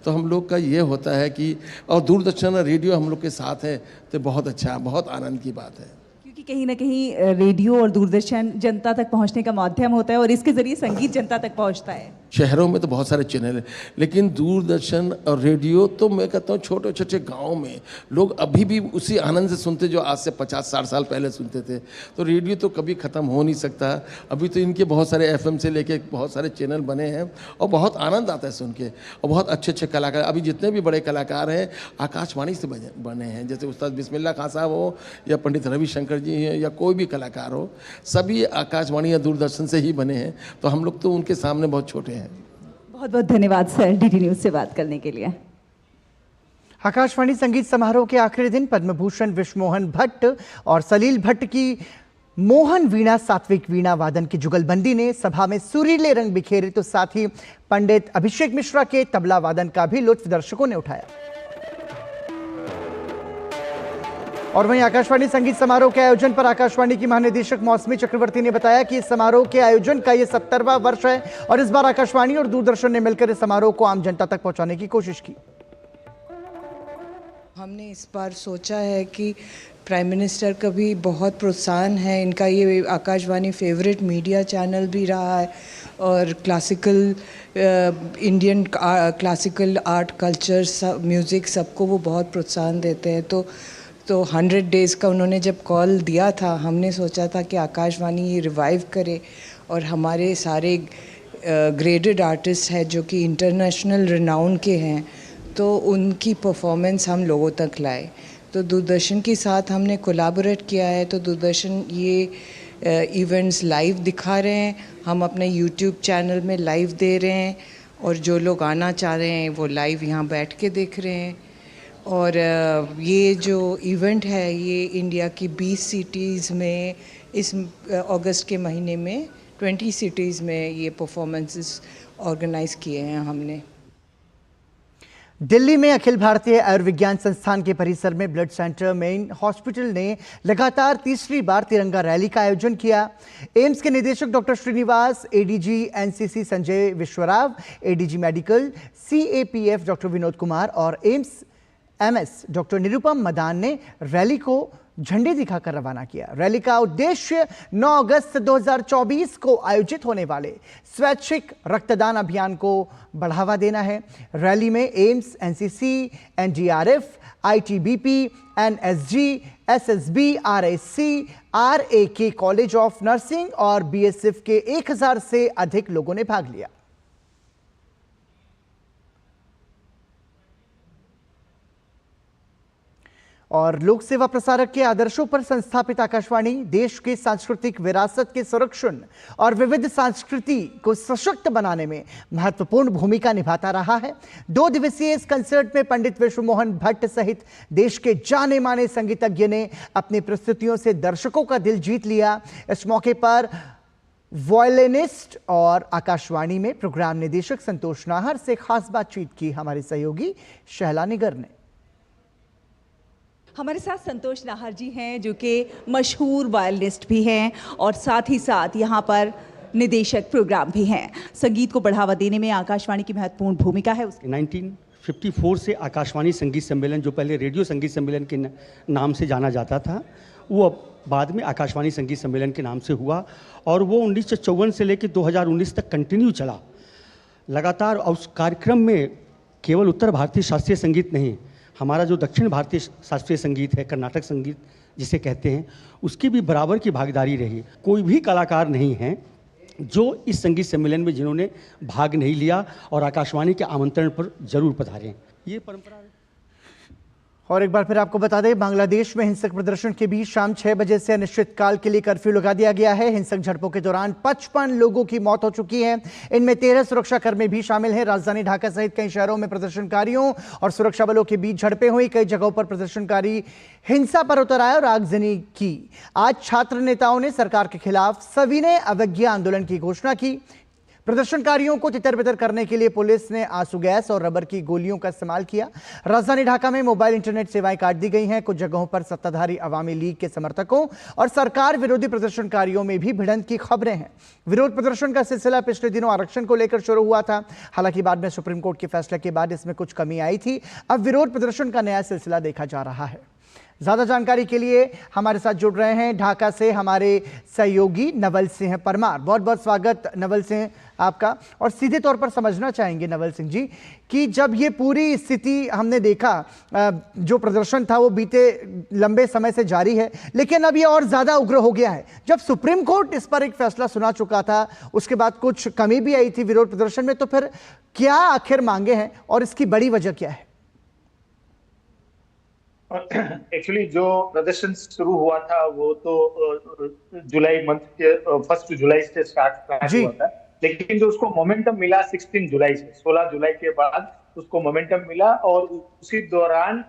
तो हम लोग का ये होता है कि, और दूरदर्शन रेडियो हम लोग के साथ है तो बहुत अच्छा, बहुत आनंद की बात है।
क्योंकि कहीं ना कहीं रेडियो और दूरदर्शन जनता तक पहुंचने का माध्यम होता है और इसके जरिए संगीत जनता तक पहुंचता है।
शहरों में तो बहुत सारे चैनल हैं, लेकिन दूरदर्शन और रेडियो तो मैं कहता हूँ छोटे छोटे गाँव में लोग अभी भी उसी आनंद से सुनते जो आज से 50-60 साल पहले सुनते थे। तो रेडियो तो कभी ख़त्म हो नहीं सकता। अभी तो इनके बहुत सारे FM से लेके बहुत सारे चैनल बने हैं और बहुत आनंद आता है सुन के। और बहुत अच्छे अच्छे कलाकार, अभी जितने भी बड़े कलाकार हैं आकाशवाणी से बने हैं। जैसे उस्ताद बिस्मिल्लाह खां साहब हो या पंडित रविशंकर जी हैं या कोई भी कलाकार हो, सभी आकाशवाणी या दूरदर्शन से ही बने हैं। तो हम लोग तो उनके सामने बहुत छोटे हैं।
बहुत बहुत धन्यवाद सर डीडी न्यूज़ से बात करने के लिए।
आकाशवाणी संगीत समारोह के आखिरी दिन पद्म भूषण विश्वमोहन भट्ट और सलील भट्ट की मोहन वीणा सात्विक वीणा वादन की जुगलबंदी ने सभा में सुरीले रंग बिखेरे, तो साथ ही पंडित अभिषेक मिश्रा के तबला वादन का भी लुत्फ दर्शकों ने उठाया। और वहीं आकाशवाणी संगीत समारोह के आयोजन पर आकाशवाणी की महानिदेशक मौसमी चक्रवर्ती ने बताया कि इस समारोह के आयोजन का ये 70वां वर्ष है और इस बार आकाशवाणी और दूरदर्शन ने मिलकर इस समारोह को आम जनता तक पहुंचाने की कोशिश की।
हमने इस बार सोचा है कि प्राइम मिनिस्टर का भी बहुत प्रोत्साहन है, इनका ये आकाशवाणी फेवरेट मीडिया चैनल भी रहा है और classical Indian classical art, culture, सब म्यूज़िक सबको वो बहुत प्रोत्साहन देते हैं। तो 100 डेज़ का उन्होंने जब कॉल दिया था, हमने सोचा था कि आकाशवाणी ये रिवाइव करे और हमारे सारे ग्रेडेड आर्टिस्ट हैं जो कि इंटरनेशनल रिनाउन के हैं, तो उनकी परफॉर्मेंस हम लोगों तक लाए। तो दूरदर्शन के साथ हमने कोलैबोरेट किया है। तो दूरदर्शन ये इवेंट्स लाइव दिखा रहे हैं, हम अपने यूट्यूब चैनल में लाइव दे रहे हैं और जो लोग आना चाह रहे हैं वो लाइव यहाँ बैठ के देख रहे हैं। और ये जो इवेंट है ये इंडिया की 20 सिटीज़ में इस अगस्त के महीने में 20 सिटीज़ में ये परफॉर्मेंसेस ऑर्गेनाइज़ किए हैं हमने।
दिल्ली में अखिल भारतीय आयुर्विज्ञान संस्थान के परिसर में ब्लड सेंटर मेन हॉस्पिटल ने लगातार तीसरी बार तिरंगा रैली का आयोजन किया। एम्स के निदेशक doctor Srinivas, ADG NCC Sanjay Vishwarao, ADG medical CAPF doctor Vinod Kumar और AIIMS MS doctor Nirupam Madan ने रैली को झंडी दिखाकर रवाना किया। रैली का उद्देश्य 9 अगस्त 2024 को आयोजित होने वाले स्वैच्छिक रक्तदान अभियान को बढ़ावा देना है। रैली में AIIMS, NCC, NDRF, ITBP, NSG, SSB, RSC, आरएके college of nursing और बीएसएफ के 1000 से अधिक लोगों ने भाग लिया। और लोक सेवा प्रसारक के आदर्शों पर संस्थापित आकाशवाणी देश के सांस्कृतिक विरासत के संरक्षण और विविध संस्कृति को सशक्त बनाने में महत्वपूर्ण भूमिका निभाता रहा है। 2 दिवसीय इस कंसर्ट में पंडित विश्वमोहन भट्ट सहित देश के जाने माने संगीतज्ञ ने अपनी प्रस्तुतियों से दर्शकों का दिल जीत लिया। इस मौके पर वॉयलिनिस्ट और आकाशवाणी में प्रोग्राम निदेशक संतोष नाहर से खास बातचीत की हमारे सहयोगी शहला निगर ने।
हमारे साथ संतोष नाहर जी हैं जो कि मशहूर वायलिनिस्ट भी हैं और साथ ही साथ यहाँ पर निदेशक प्रोग्राम भी हैं। संगीत को बढ़ावा देने में आकाशवाणी की महत्वपूर्ण भूमिका है।
1954 से आकाशवाणी संगीत सम्मेलन, जो पहले रेडियो संगीत सम्मेलन के नाम से जाना जाता था, वो बाद में आकाशवाणी संगीत सम्मेलन के नाम से हुआ और वो 1954 से लेकर 2019 तक कंटिन्यू चला लगातार। और उस कार्यक्रम में केवल उत्तर भारतीय शास्त्रीय संगीत नहीं, हमारा जो दक्षिण भारतीय शास्त्रीय संगीत है, कर्नाटक संगीत जिसे कहते हैं, उसकी भी बराबर की भागीदारी रही। कोई भी कलाकार नहीं है जो इस संगीत सम्मेलन में जिन्होंने भाग नहीं लिया और आकाशवाणी के आमंत्रण पर जरूर पधारे। ये परंपरा।
और एक बार फिर आपको बता दें, बांग्लादेश में हिंसक प्रदर्शन के बीच शाम 6 बजे से अनिश्चितकाल के लिए कर्फ्यू लगा दिया गया है। हिंसक झड़पों के दौरान 55 लोगों की मौत हो चुकी है। इनमें 13 सुरक्षाकर्मी भी शामिल हैं। राजधानी ढाका सहित कई शहरों में प्रदर्शनकारियों और सुरक्षा बलों के बीच झड़पें हुई। कई जगहों पर प्रदर्शनकारी हिंसा पर उतर आए और आगजनी की। आज छात्र नेताओं ने सरकार के खिलाफ सविनय अवज्ञा आंदोलन की घोषणा की। प्रदर्शनकारियों को तितर-बितर करने के लिए पुलिस ने आंसू गैस और रबर की गोलियों का इस्तेमाल किया। राजधानी ढाका में मोबाइल इंटरनेट सेवाएं काट दी गई हैं। कुछ जगहों पर सत्ताधारी अवामी लीग के समर्थकों और सरकार विरोधी प्रदर्शनकारियों में भी भिड़ंत की खबरें हैं। विरोध प्रदर्शन का सिलसिला पिछले दिनों आरक्षण को लेकर शुरू हुआ था। हालांकि बाद में सुप्रीम कोर्ट के फैसले के बाद इसमें कुछ कमी आई थी। अब विरोध प्रदर्शन का नया सिलसिला देखा जा रहा है। ज्यादा जानकारी के लिए हमारे साथ जुड़ रहे हैं ढाका से हमारे सहयोगी नवल सिंह परमार। बहुत बहुत स्वागत नवल सिंह आपका। और सीधे तौर पर समझना चाहेंगे नवल सिंह जी कि जब ये पूरी स्थिति हमने देखा, जो प्रदर्शन था वो बीते लंबे समय से जारी है, लेकिन अब ये और ज्यादा उग्र हो गया है। जब सुप्रीम कोर्ट इस पर एक फैसला सुना चुका था, उसके बाद कुछ कमी भी आई थी विरोध प्रदर्शन में, तो फिर क्या आखिर मांगे हैं और इसकी बड़ी वजह क्या है?
एक्चुअली जो प्रदर्शन शुरू हुआ था वो तो जुलाई मंथ के 1 जुलाई से स्टार्ट हुआ था, लेकिन जो उसको मोमेंटम मिला 16 जुलाई से, 16 जुलाई के बाद उसको मोमेंटम मिला और उसी दौरान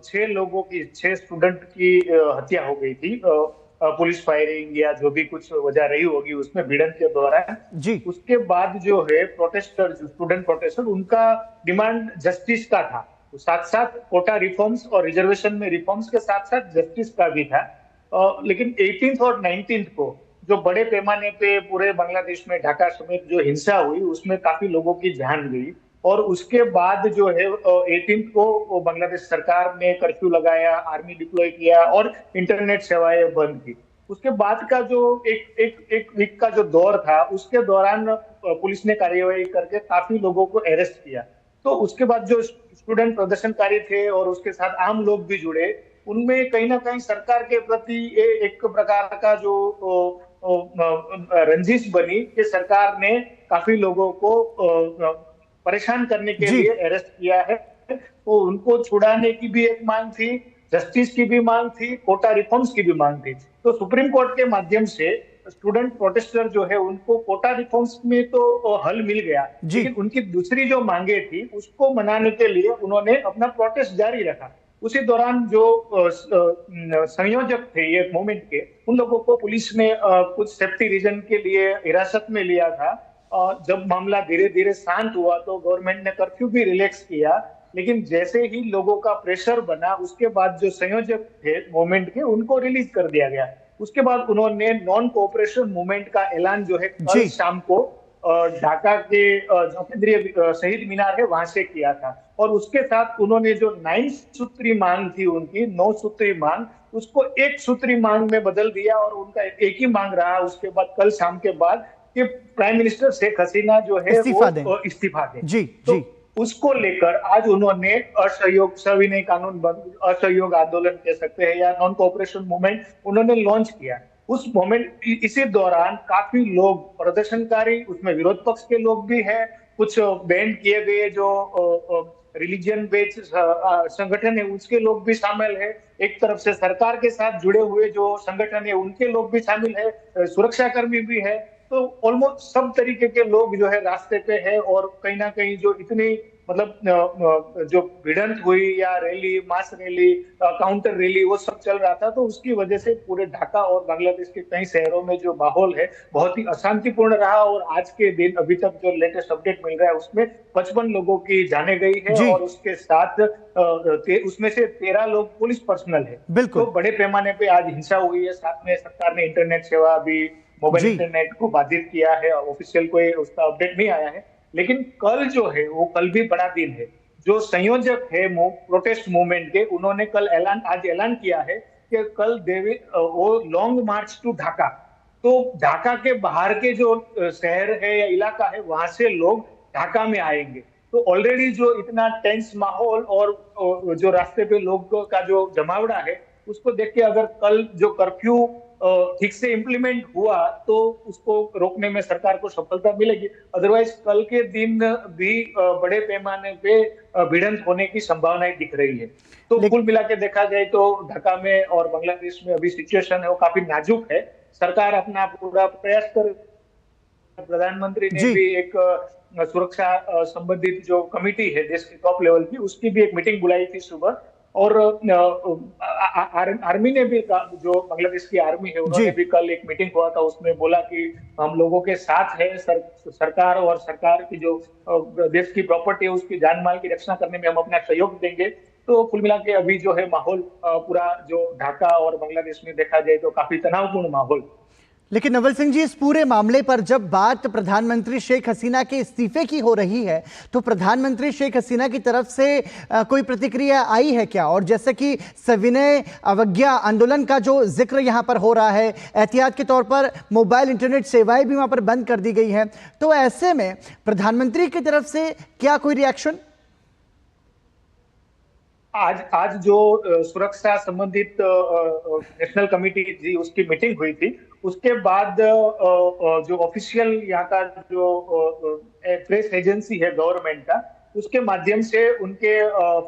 6 स्टूडेंट की हत्या हो गई थी। पुलिस फायरिंग या जो भी कुछ वजह रही होगी उसमें भिड़ंत के दौरान जी। उसके बाद जो है प्रोटेस्टर, स्टूडेंट प्रोटेस्टर, उनका डिमांड जस्टिस का था, साथ साथ कोटा रिफॉर्म्स और रिजर्वेशन में रिफॉर्म्स के साथ साथ जस्टिस का भी था। लेकिन 18th और 19th को जो बड़े पैमाने पे पूरे बांग्लादेश में ढाका समेत जो हिंसा हुई उसमें काफी लोगों की जान गई और उसके बाद जो है 18th को बांग्लादेश सरकार ने कर्फ्यू लगाया, आर्मी डिप्लॉय किया और इंटरनेट सेवाएं बंद की। उसके बाद का जो एक वीक का जो दौर था उसके दौरान पुलिस ने कार्यवाही करके काफी लोगों को अरेस्ट किया। तो उसके बाद जो स्टूडेंट प्रदर्शनकारी थे और उसके साथ आम लोग भी जुड़े, उनमें कहीं ना कहीं सरकार के प्रति एक प्रकार का जो रंजिश बनी कि सरकार ने काफी लोगों को परेशान करने के लिए अरेस्ट किया है। तो उनको छुड़ाने की भी एक मांग थी, जस्टिस की भी मांग थी, कोटा रिफॉर्म्स की भी मांग थी। तो सुप्रीम कोर्ट के माध्यम से स्टूडेंट प्रोटेस्टर जो है उनको कोटा रिफॉर्म्स में तो हल मिल गया, लेकिन उनकी दूसरी जो मांगे थी उसको मनाने के लिए उन्होंने अपना प्रोटेस्ट जारी रखा। उसी दौरान जो संयोजक थे ये मूवमेंट के, उन लोगों को पुलिस ने कुछ सेफ्टी रीजन के लिए हिरासत में लिया था जब मामला धीरे धीरे शांत हुआ तो गवर्नमेंट ने कर्फ्यू भी रिलैक्स किया, लेकिन जैसे ही लोगों का प्रेशर बना उसके बाद जो संयोजक थे मूवमेंट के उनको रिलीज कर दिया गया। उसके बाद उन्होंने नॉन कोऑपरेशन मूवमेंट का ऐलान जो है कल शाम को ढाका के जो केंद्रीय शहीद मीनार है वहां से किया था। और उसके साथ उन्होंने जो 9 सूत्री मांग थी उनकी 9 सूत्री मांग, उसको 1 सूत्री मांग में बदल दिया और उनका एक ही मांग रहा उसके बाद कल शाम के बाद कि प्राइम मिनिस्टर शेख हसीना जो है वो इस्तीफा दें। तो उसको लेकर आज उन्होंने असहयोग सविनय कानून बंद असहयोग आंदोलन कह सकते हैं या नॉन कोऑपरेशन मूवमेंट उन्होंने लॉन्च किया। उस मोमेंट इसी दौरान काफी लोग प्रदर्शनकारी, उसमें विरोध पक्ष के लोग भी हैं, कुछ बैंड किए गए जो रिलीजियन बेस्ड संगठन है उसके लोग भी शामिल है, एक तरफ से सरकार के साथ जुड़े हुए जो संगठन है उनके लोग भी शामिल है, सुरक्षा कर्मी भी है। तो ऑलमोस्ट सब तरीके के लोग जो है रास्ते पे है और कहीं ना कहीं जो इतनी मतलब जो भिड़ंत हुई या रैली, मास रैली, काउंटर रैली वो सब चल रहा था, तो उसकी वजह से पूरे ढाका और बांग्लादेश के कई शहरों में जो माहौल है बहुत ही अशांतिपूर्ण रहा। और आज के दिन अभी तक जो लेटेस्ट अपडेट मिल रहा है उसमें 55 लोगों की जाने गई है और उसके साथ उसमें से 13 लोग पुलिस पर्सनल है। तो बड़े पैमाने पे आज हिंसा हुई है। साथ में सरकार ने इंटरनेट सेवा भी, मोबाइल इंटरनेट को बाधित किया है। ऑफिशियल कोई उसका अपडेट नहीं आया है, लेकिन कल जो है वो कल भी बड़ा दिन है। जो संयोजक है प्रोटेस्ट मूवमेंट के उन्होंने कल आज ऐलान किया है कि कल वो लॉन्ग मार्च टू ढाका, तो ढाका के बाहर के जो शहर है या इलाका है वहां से लोग ढाका में आएंगे। तो ऑलरेडी जो इतना टेंस माहौल और जो रास्ते पे लोगों का जो जमावड़ा है उसको देख के अगर कल जो कर्फ्यू ठीक से इम्प्लीमेंट हुआ तो उसको रोकने में सरकार को सफलता मिलेगी। अदरवाइज कल के दिन भी बड़े पैमाने पे भिड़ंत होने की संभावनाएं दिख रही है। तो कुल मिला के देखा जाए तो ढाका में और बांग्लादेश में अभी सिचुएशन है वो काफी नाजुक है। सरकार अपना पूरा प्रयास कर, प्रधानमंत्री ने भी एक सुरक्षा संबंधित जो कमिटी है देश के टॉप लेवल की उसकी भी एक मीटिंग बुलाई थी सुबह। और आर्मी ने भी, जो बांग्लादेश की आर्मी है उन्होंने भी कल एक मीटिंग हुआ था उसमें बोला कि हम लोगों के साथ है सरकार, और सरकार की जो देश की प्रॉपर्टी है उसकी जान माल की रक्षा करने में हम अपना सहयोग देंगे। तो कुल मिला के अभी जो है माहौल पूरा जो ढाका और बांग्लादेश में देखा जाए तो काफी तनावपूर्ण माहौल।
लेकिन नवल सिंह जी, इस पूरे मामले पर जब बात प्रधानमंत्री शेख हसीना के इस्तीफे की हो रही है तो प्रधानमंत्री शेख हसीना की तरफ से कोई प्रतिक्रिया आई है क्या? और जैसे कि सविनय अवज्ञा आंदोलन का जो जिक्र यहाँ पर हो रहा है, एहतियात के तौर पर मोबाइल इंटरनेट सेवाएं भी वहाँ पर बंद कर दी गई हैं, तो ऐसे में प्रधानमंत्री की तरफ से क्या कोई रिएक्शन?
आज जो सुरक्षा संबंधित नेशनल कमेटी थी उसकी मीटिंग हुई थी, उसके बाद जो ऑफिशियल यहाँ का जो प्रेस एजेंसी है गवर्नमेंट का, उसके माध्यम से उनके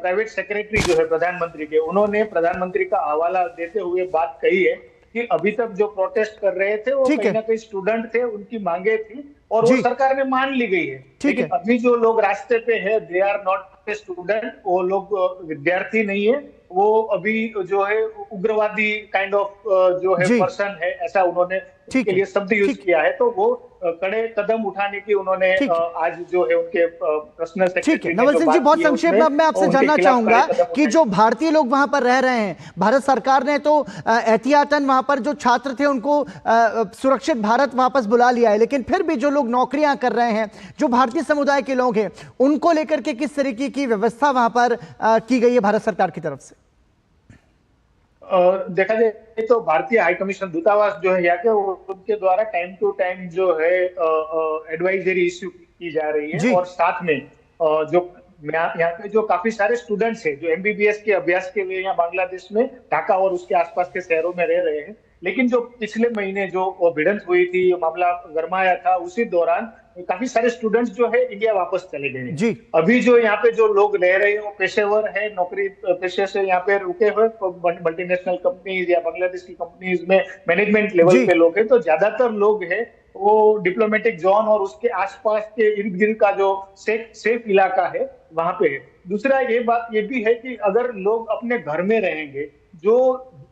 प्राइवेट सेक्रेटरी जो है प्रधानमंत्री के, उन्होंने प्रधानमंत्री का हवाला देते हुए बात कही है कि अभी तक जो प्रोटेस्ट कर रहे थे वो कहीं ना कहीं स्टूडेंट थे, उनकी मांगे थी और वो सरकार में मान ली गई है। लेकिन अभी जो लोग रास्ते पे है दे आर नॉट स्टूडेंट, वो लोग विद्यार्थी नहीं है, वो अभी जो है उग्रवादी काइंड ऑफ जो है पर्सन है, ऐसा उन्होंने उसके लिए शब्द यूज किया है। तो वो कड़े कदम उठाने की उन्होंने आज जो है उनके पर्सनल सेक्रेटरी।
नवल सिंह जी, बहुत संक्षेप में मैं आपसे जानना चाहूंगा कि जो भारतीय लोग वहां पर रह रहे हैं, भारत सरकार ने तो एहतियातन वहां पर जो छात्र थे उनको सुरक्षित भारत वापस बुला लिया है, लेकिन फिर भी जो लोग नौकरियां कर रहे हैं, जो भारतीय समुदाय के लोग हैं, उनको लेकर के किस तरीके की व्यवस्था वहां पर की गई है भारत सरकार की तरफ से?
देखा जाए तो भारतीय हाई कमीशन दूतावास जो है यहाँ के, उनके द्वारा टाइम टू टाइम जो है एडवाइजरी इश्यू की जा रही है। और साथ में जो यहाँ पे जो काफी सारे स्टूडेंट्स हैं जो एमबीबीएस के अभ्यास के लिए यहाँ बांग्लादेश में ढाका और उसके आसपास के शहरों में रह रहे हैं, लेकिन जो पिछले महीने जो भिड़ंत हुई थी, मामला गरमाया था, उसी दौरान काफी सारे स्टूडेंट्स जो है इंडिया वापस चले गए हैं। अभी जो यहाँ पे जो लोग रह रहे हैं वो पेशेवर है, नौकरी पेशे से यहाँ पे रुके हुए मल्टीनेशनल कंपनीज या बांग्लादेश की कंपनीज में मैनेजमेंट लेवल पे लोग हैं। तो ज्यादातर लोग हैं वो डिप्लोमेटिक जोन और उसके आसपास के इर्द गिर्द का जो सेफ इलाका है वहां पे है। दूसरा ये भी है कि अगर लोग अपने घर में रहेंगे, जो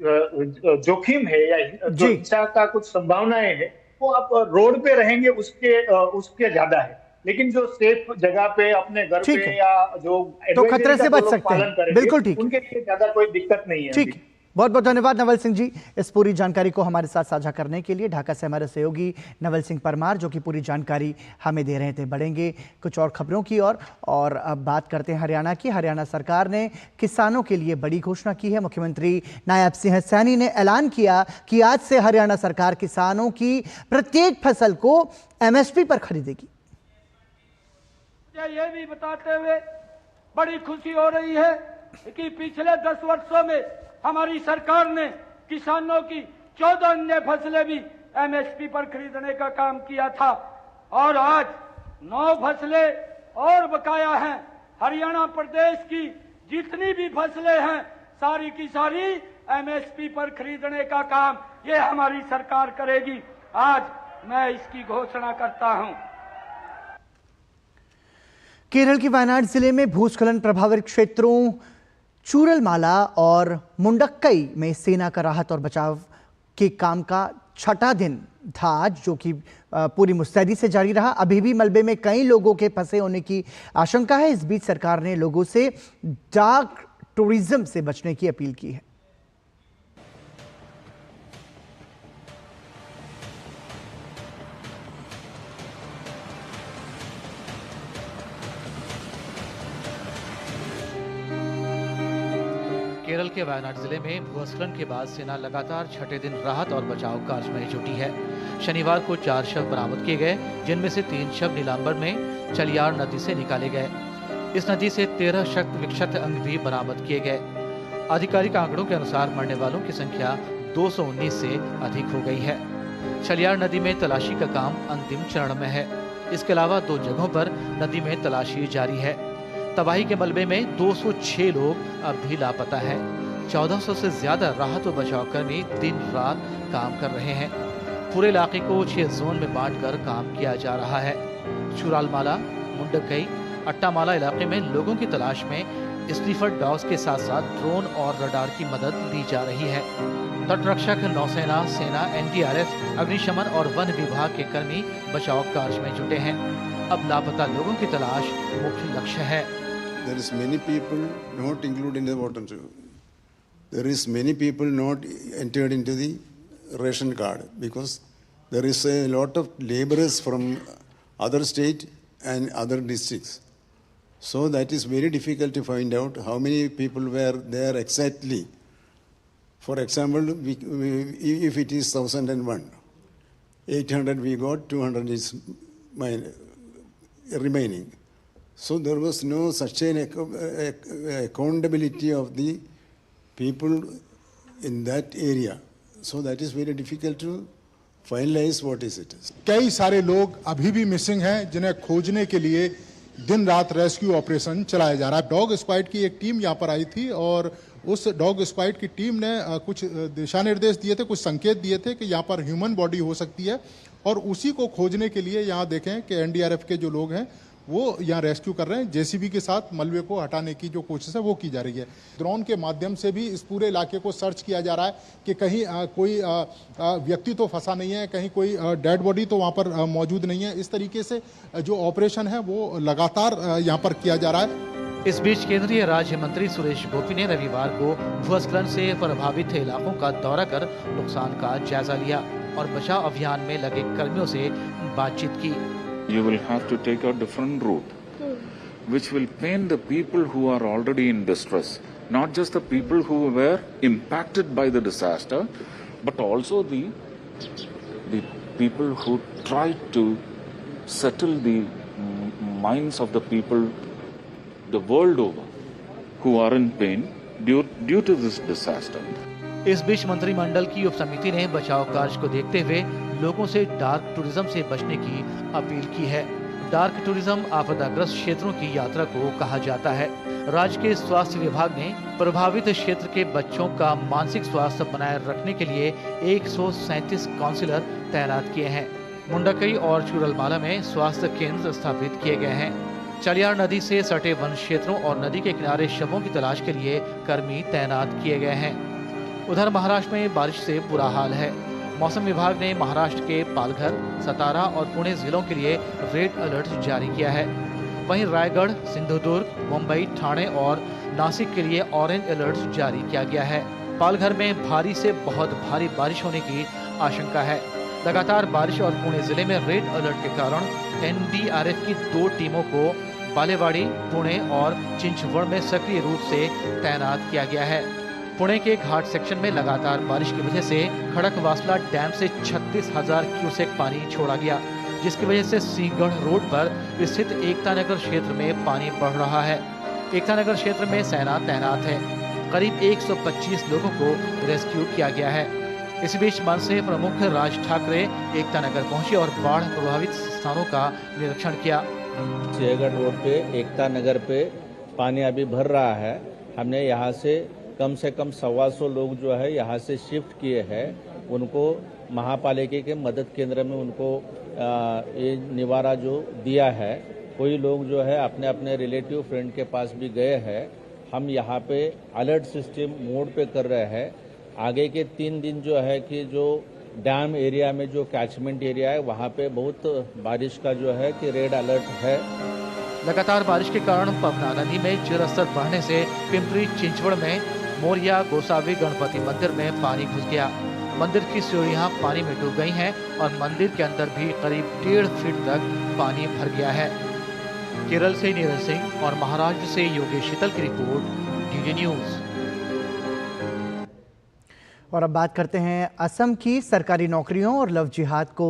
जोखिम है या जो हिंसा का कुछ संभावनाएं है वो आप रोड पे रहेंगे उसके ज्यादा है, लेकिन जो सेफ जगह पे अपने घर पे या जो
तो खतरे से बच सकते हैं, बिल्कुल ठीक,
उनके लिए ज्यादा कोई दिक्कत नहीं है।
ठीक, बहुत बहुत धन्यवाद नवल सिंह जी इस पूरी जानकारी को हमारे साथ साझा करने के लिए। ढाका से हमारे सहयोगी नवल सिंह परमार जो कि पूरी जानकारी हमें दे रहे थे। बढ़ेंगे कुछ और खबरों की ओर और अब बात करते हैं हरियाणा की। हरियाणा सरकार ने किसानों के लिए बड़ी घोषणा की है। मुख्यमंत्री नायब सिंह सैनी ने ऐलान किया कि आज से हरियाणा सरकार किसानों की प्रत्येक फसल को MSP पर खरीदेगी।
ये भी बताते हुए बड़ी खुशी हो रही है कि पिछले 10 वर्षों में हमारी सरकार ने किसानों की 14 अन्य फसलें भी MSP पर खरीदने का काम किया था और आज 9 फसलें और बकाया हैं। हरियाणा प्रदेश की जितनी भी फसलें हैं सारी की सारी MSP पर खरीदने का काम ये हमारी सरकार करेगी। आज मैं इसकी घोषणा करता हूं।
केरल के वायनाड जिले में भूस्खलन प्रभावित क्षेत्रों चूरलमाला और मुंडक्कई में सेना का राहत और बचाव के काम का 6ठा दिन था आज, जो कि पूरी मुस्तैदी से जारी रहा। अभी भी मलबे में कई लोगों के फंसे होने की आशंका है। इस बीच सरकार ने लोगों से डार्क टूरिज्म से बचने की अपील की है।
केरल के वायनाड जिले में भूस्खलन के बाद सेना लगातार 6ठे दिन राहत और बचाव कार्य में जुटी है। शनिवार को 4 शव बरामद किए गए, जिनमें से 3 शव नीलांबर में चलियार नदी से निकाले गए। इस नदी से 13 शक्त विक्षत अंग भी बरामद किए गए। आधिकारिक आंकड़ों के अनुसार मरने वालों की संख्या 219 से अधिक हो गई है। चलियार नदी में तलाशी का काम अंतिम चरण में है। इसके अलावा 2 जगहों पर नदी में तलाशी जारी है। तबाही के मलबे में 206 लोग अब भी लापता हैं। 1400 से ज्यादा राहत और बचाव कर्मी दिन रात काम कर रहे हैं। पूरे इलाके को 6 जोन में बांटकर काम किया जा रहा है। चूरालमाला, मुंडकई, अट्टामाला इलाके में लोगों की तलाश में स्नीफर डॉग्स के साथ साथ ड्रोन और रडार की मदद ली जा रही है। तटरक्षक, नौसेना, सेना, NDRF, अग्निशमन और वन विभाग के कर्मी बचाव कार्य में जुटे हैं। अब लापता लोगों की तलाश मुख्य लक्ष्य है।
There is many people not included in the voter. There is many people not entered into the ration card because there is a lot of laborers from other state and other districts. So that is very difficult to find out how many people were there exactly. For example, if it is 1001, 800 we got, 200 is remaining. So there was no such an accountability of the people in that area. So that is very difficult to finalize what is it.
कई सारे लोग अभी भी missing हैं, जिन्हें खोजने के लिए दिन रात रेस्क्यू ऑपरेशन चलाया जा रहा है। डॉग स्क्वाड की एक टीम यहाँ पर आई थी और उस डॉग स्क्वाड की टीम ने कुछ दिशा निर्देश दिए थे, कुछ संकेत दिए थे कि यहाँ पर ह्यूमन बॉडी हो सकती है और उसी को खोजने के लिए यहाँ देखें कि NDRF के जो लोग हैं वो यहाँ रेस्क्यू कर रहे हैं। JCB के साथ मलबे को हटाने की जो कोशिश है वो की जा रही है। ड्रोन के माध्यम से भी इस पूरे इलाके को सर्च किया जा रहा है कि कहीं कोई व्यक्ति तो फंसा नहीं है, कहीं कोई डेड बॉडी तो वहाँ पर मौजूद नहीं है। इस तरीके से जो ऑपरेशन है वो लगातार यहाँ पर किया जा रहा है।
इस बीच केंद्रीय राज्य मंत्री सुरेश गोपी ने रविवार को भूस्खलन से प्रभावित इलाकों का दौरा कर नुकसान का जायजा लिया और बचाव अभियान में लगे कर्मियों से बातचीत की।
You will have to take a different route, which will pain the people who are already in distress, not just the people who were impacted by the disaster, but also the people who tried to settle the minds of the people the world over who are in pain due to this disaster.
इस बीच मंत्रिमंडल की उप समिति ने बचाव कार्य को देखते हुए लोगों से डार्क टूरिज्म से बचने की अपील की है। डार्क टूरिज्म आपदाग्रस्त क्षेत्रों की यात्रा को कहा जाता है। राज्य के स्वास्थ्य विभाग ने प्रभावित क्षेत्र के बच्चों का मानसिक स्वास्थ्य बनाए रखने के लिए 137 काउंसलर तैनात किए हैं। मुंडकई और चूरलमाला में स्वास्थ्य केंद्र स्थापित किए गए हैं। चलियार नदी से सटे वन क्षेत्रों और नदी के किनारे शवों की तलाश के लिए कर्मी तैनात किए गए हैं। उधर महाराष्ट्र में बारिश से बुरा हाल है। मौसम विभाग ने महाराष्ट्र के पालघर, सतारा और पुणे जिलों के लिए रेड अलर्ट जारी किया है। वहीं रायगढ़, सिंधुदुर्ग, मुंबई, ठाणे और नासिक के लिए ऑरेंज अलर्ट जारी किया गया है। पालघर में भारी से बहुत भारी बारिश होने की आशंका है। लगातार बारिश और पुणे जिले में रेड अलर्ट के कारण एनडीआरएफ की 2 टीमों को बालेवाड़ी, पुणे और चिंचवड़ में सक्रिय रूप से तैनात किया गया है। पुणे के घाट सेक्शन में लगातार बारिश की वजह से खड़कवासला डैम से 36,000 क्यूसेक पानी छोड़ा गया, जिसकी वजह से सिंहगढ़ रोड पर स्थित एकता नगर क्षेत्र में पानी बढ़ रहा है। एकता नगर क्षेत्र में सेना तैनात है। करीब 125 लोगों को रेस्क्यू किया गया है। इस बीच मनसे प्रमुख राज ठाकरे एकता नगर पहुंचे और बाढ़ प्रभावित स्थानों का निरीक्षण किया।
सिंहगढ़ रोड पे एकता नगर पे पानी अभी भर रहा है। हमने यहाँ से कम 125 लोग जो है यहाँ से शिफ्ट किए हैं। उनको महापालिका के मदद केंद्र में उनको ये निवारा जो दिया है। कोई लोग जो है अपने अपने रिलेटिव फ्रेंड के पास भी गए हैं। हम यहाँ पे अलर्ट सिस्टम मोड पे कर रहे हैं। आगे के 3 दिन जो है कि जो डैम एरिया में जो कैचमेंट एरिया है वहाँ पे बहुत बारिश का जो है कि रेड अलर्ट है।
लगातार बारिश के कारण पवना नदी में जलस्तर बढ़ने से पिंपरी चिंचवड़ में मोरिया गोसावी गणपति मंदिर में पानी घुस गया। मंदिर की सीढ़ियां पानी में डूब गई हैं और मंदिर के अंदर भी करीब 1.5 फीट तक पानी भर गया है। केरल से नीरज सिंह और महाराष्ट्र से योगेश शीतल की रिपोर्ट, डीडी न्यूज।
और अब बात करते हैं असम की सरकारी नौकरियों और लव जिहाद को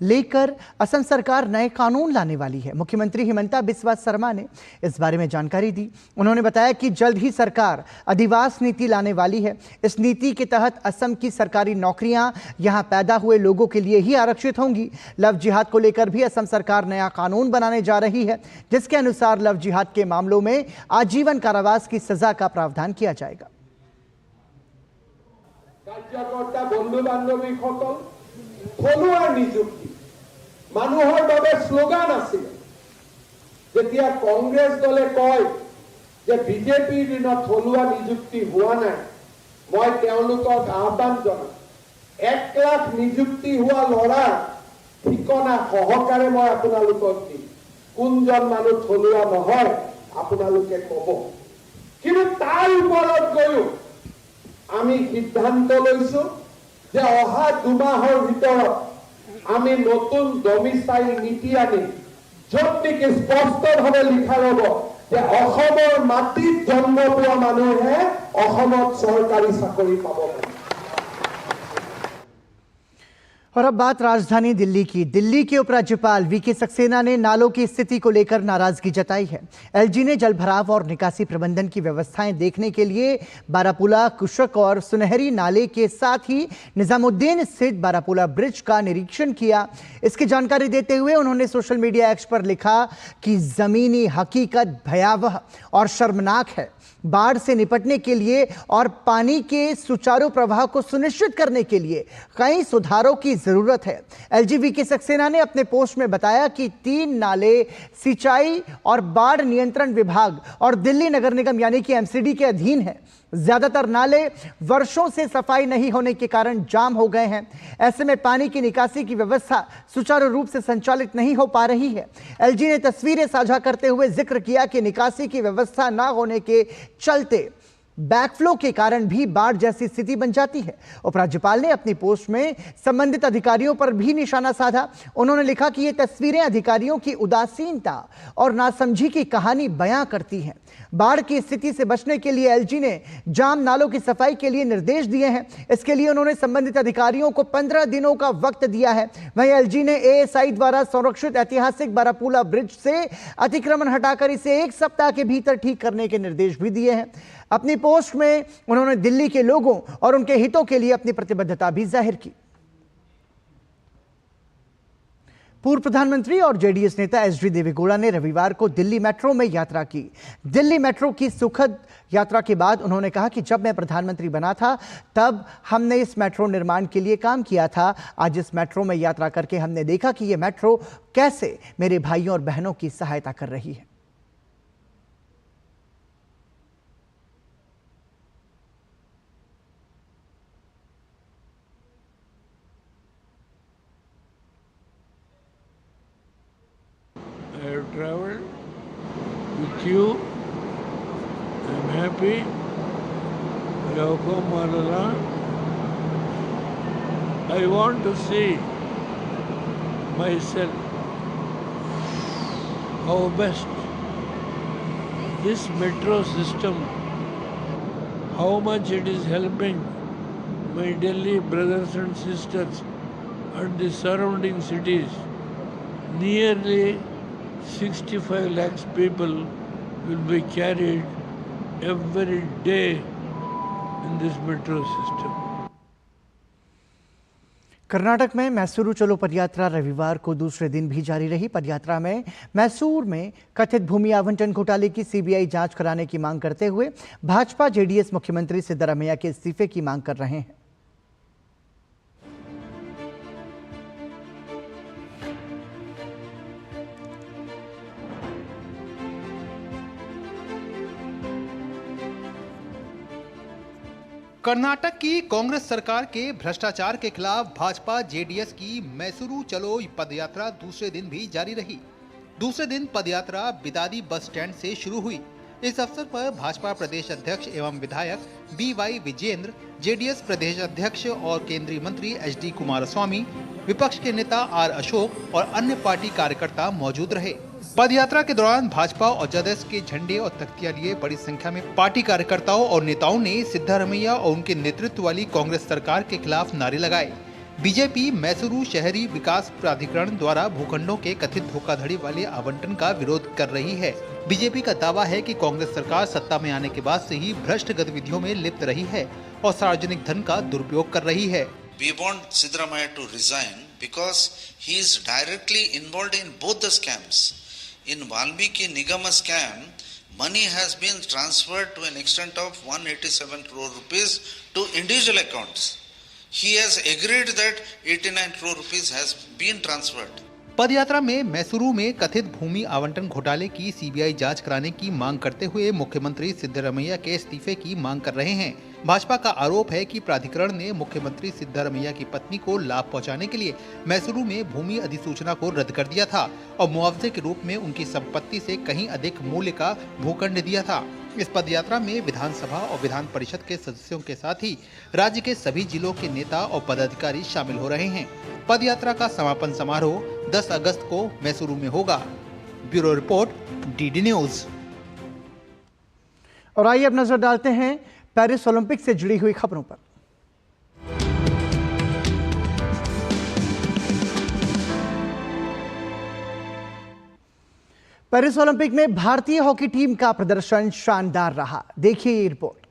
लेकर। असम सरकार नए कानून लाने वाली है। मुख्यमंत्री हिमंता बिस्वा शर्मा ने इस बारे में जानकारी दी। उन्होंने बताया कि जल्द ही सरकार अधिवास नीति लाने वाली है। इस नीति के तहत असम की सरकारी नौकरियां यहां पैदा हुए लोगों के लिए ही आरक्षित होंगी। लव जिहाद को लेकर भी असम सरकार नया कानून बनाने जा रही है, जिसके अनुसार लव जिहाद के मामलों में आजीवन कारावास की सजा का प्रावधान किया जाएगा।
কাৰ্যকৰ্তা বন্ধু বান্ধৱীসকল থলুৱা নিযুক্তি মানুহৰ বাবে শ্লোগান আছিল। যেতিয়া কংগ্ৰেছ দলে কয় যে বিজেপিৰ দিনত থলুৱা নিযুক্তি হোৱা নাই, মই তেওঁলোকক আহ্বান জনাম 1 লাখ নিযুক্তি হোৱা ল'ৰা ঠিকনা সহকাৰে মই আপোনালোকক দিম। কোনজন মানুহ থলুৱা নহয় আপোনালোকে ক'ব। কিন্তু তাৰ ওপৰত গৈও আমি সিদ্ধান্ত লৈছো যে অহা 2 মাহৰ ভিতৰত আমি নতুন ডমিসাইল নীতি আনি য'ত নেকি স্পষ্টভাৱে লিখা হ'ব যে অসমৰ মাটিত জন্ম পোৱা মানুহে অসমত চৰকাৰী চাকৰি পাব।
और अब बात राजधानी दिल्ली की। दिल्ली के उपराज्यपाल वीके सक्सेना ने नालों की स्थिति को लेकर नाराजगी जताई है। एलजी ने जलभराव और निकासी प्रबंधन की व्यवस्थाएं देखने के लिए बारापुला, कुशक और सुनहरी नाले के साथ ही निजामुद्दीन स्थित बारापुला ब्रिज का निरीक्षण किया। इसकी जानकारी देते हुए उन्होंने सोशल मीडिया एक्स पर लिखा कि जमीनी हकीकत भयावह और शर्मनाक है। बाढ़ से निपटने के लिए और पानी के सुचारू प्रवाह को सुनिश्चित करने के लिए कई सुधारों की जरूरत है। एलजी वीके सक्सेना ने अपने पोस्ट में बताया कि 3 नाले सिंचाई और बाढ़ नियंत्रण विभाग और दिल्ली नगर निगम यानी कि एमसीडी के अधीन है। ज्यादातर नाले वर्षों से सफाई नहीं होने के कारण जाम हो गए हैं। ऐसे में पानी की निकासी की व्यवस्था सुचारू रूप से संचालित नहीं हो पा रही है। एलजी ने तस्वीरें साझा करते हुए जिक्र किया कि निकासी की व्यवस्था न होने के चलते बैकफ्लो के कारण भी बाढ़ जैसी स्थिति बन जाती है। उपराज्यपाल ने अपनी पोस्ट में संबंधित अधिकारियों पर भी निशाना साधा। उन्होंने लिखा कि ये तस्वीरें अधिकारियों की उदासीनता और नासमझी की कहानी बयां करती हैं। बाढ़ की स्थिति से बचने के लिए एलजी ने जाम नालों की सफाई के लिए निर्देश दिए हैं। इसके लिए उन्होंने संबंधित अधिकारियों को 15 दिनों का वक्त दिया है। वहीं एलजी ने एएसआई द्वारा संरक्षित ऐतिहासिक बारापुला ब्रिज से अतिक्रमण हटाकर इसे 1 सप्ताह के भीतर ठीक करने के निर्देश भी दिए हैं। अपनी पोस्ट में उन्होंने दिल्ली के लोगों और उनके हितों के लिए अपनी प्रतिबद्धता भी जाहिर की। पूर्व प्रधानमंत्री और जेडीएस नेता एचडी देवेगौड़ा ने रविवार को दिल्ली मेट्रो में यात्रा की। दिल्ली मेट्रो की सुखद यात्रा के बाद उन्होंने कहा कि जब मैं प्रधानमंत्री बना था तब हमने इस मेट्रो निर्माण के लिए काम किया था। आज इस मेट्रो में यात्रा करके हमने देखा कि यह मेट्रो कैसे मेरे भाइयों और बहनों की सहायता कर रही है।
I have traveled with you. I am happy. You have come all along. I want to see myself how best this metro system, how much it is helping my Delhi brothers and sisters and the surrounding cities. Nearly 65 lakhs people will be carried every day in this metro system.
Karnataka में मैसूरू चलो पदयात्रा रविवार को दूसरे दिन भी जारी रही। पदयात्रा में मैसूर में कथित भूमि आवंटन घोटाले की सीबीआई जांच कराने की मांग करते हुए भाजपा जेडीएस मुख्यमंत्री सिद्धरामैया के इस्तीफे की मांग कर रहे हैं।
कर्नाटक की कांग्रेस सरकार के भ्रष्टाचार के खिलाफ भाजपा जेडीएस की मैसूरू चलो पदयात्रा दूसरे दिन भी जारी रही। दूसरे दिन पदयात्रा बिदादी बस स्टैंड से शुरू हुई। इस अवसर पर भाजपा प्रदेश अध्यक्ष एवं विधायक बीवाई विजेंद्र, जेडीएस प्रदेश अध्यक्ष और केंद्रीय मंत्री एचडी कुमारस्वामी, विपक्ष के नेता आर अशोक और अन्य पार्टी कार्यकर्ता मौजूद रहे। पदयात्रा के दौरान भाजपा और जदयू के झंडे और तख्तियां लिए बड़ी संख्या में पार्टी कार्यकर्ताओं और नेताओं ने सिद्धरामैया और उनके नेतृत्व वाली कांग्रेस सरकार के खिलाफ नारे लगाए। बीजेपी मैसूरू शहरी विकास प्राधिकरण द्वारा भूखंडों के कथित धोखाधड़ी वाले आवंटन का विरोध कर रही है। बीजेपी का दावा है कि कांग्रेस सरकार सत्ता में आने के बाद से ही भ्रष्ट गतिविधियों में लिप्त रही है और सार्वजनिक धन का दुरुपयोग कर रही है।
We want Siddaramaiah to resign because he is directly involved in both the scams. In Valmiki Nigama scam, money has been transferred to an extent of 187 crore rupees to individual accounts. He has agreed that 89 crore rupees has been transferred.
पदयात्रा में मैसूरू में कथित भूमि आवंटन घोटाले की CBI जांच कराने की मांग करते हुए मुख्यमंत्री सिद्धरामैया के इस्तीफे की मांग कर रहे हैं। भाजपा का आरोप है कि प्राधिकरण ने मुख्यमंत्री सिद्धरामैया की पत्नी को लाभ पहुंचाने के लिए मैसूरू में भूमि अधिसूचना को रद्द कर दिया था और मुआवजे के रूप में उनकी संपत्ति से कहीं अधिक मूल्य का भूखंड दिया था। इस पदयात्रा में विधानसभा और विधान परिषद के सदस्यों के साथ ही राज्य के सभी जिलों के नेता और पदाधिकारी शामिल हो रहे हैं। पदयात्रा का समापन समारोह 10 अगस्त को मैसूरू में होगा। Bureau report, DD news.
और आइए अब नजर डालते हैं पेरिस ओलंपिक से जुड़ी हुई खबरों पर। पेरिस ओलंपिक में भारतीय हॉकी टीम का प्रदर्शन शानदार रहा। देखिए ये रिपोर्ट।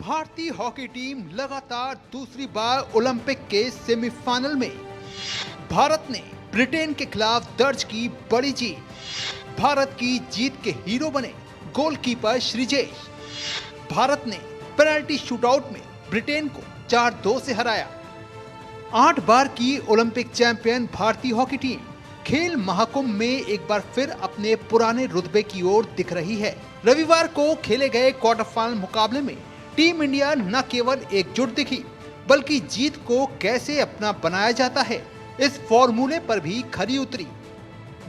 भारतीय हॉकी टीम लगातार दूसरी बार ओलंपिक के सेमीफाइनल में। भारत ने ब्रिटेन के खिलाफ दर्ज की बड़ी जीत। भारत की जीत के हीरो बने गोलकीपर श्रीजेश। भारत ने पेनल्टी शूटआउट में ब्रिटेन को 4-2 से हराया। 8 बार की ओलंपिक चैंपियन भारतीय हॉकी टीम खेल महाकुंभ में एक बार फिर अपने पुराने रुतबे की ओर दिख रही है। रविवार को खेले गए क्वार्टर फाइनल मुकाबले में टीम इंडिया न केवल एकजुट दिखी बल्कि जीत को कैसे अपना बनाया जाता है इस फॉर्मूले पर भी खरी उतरी।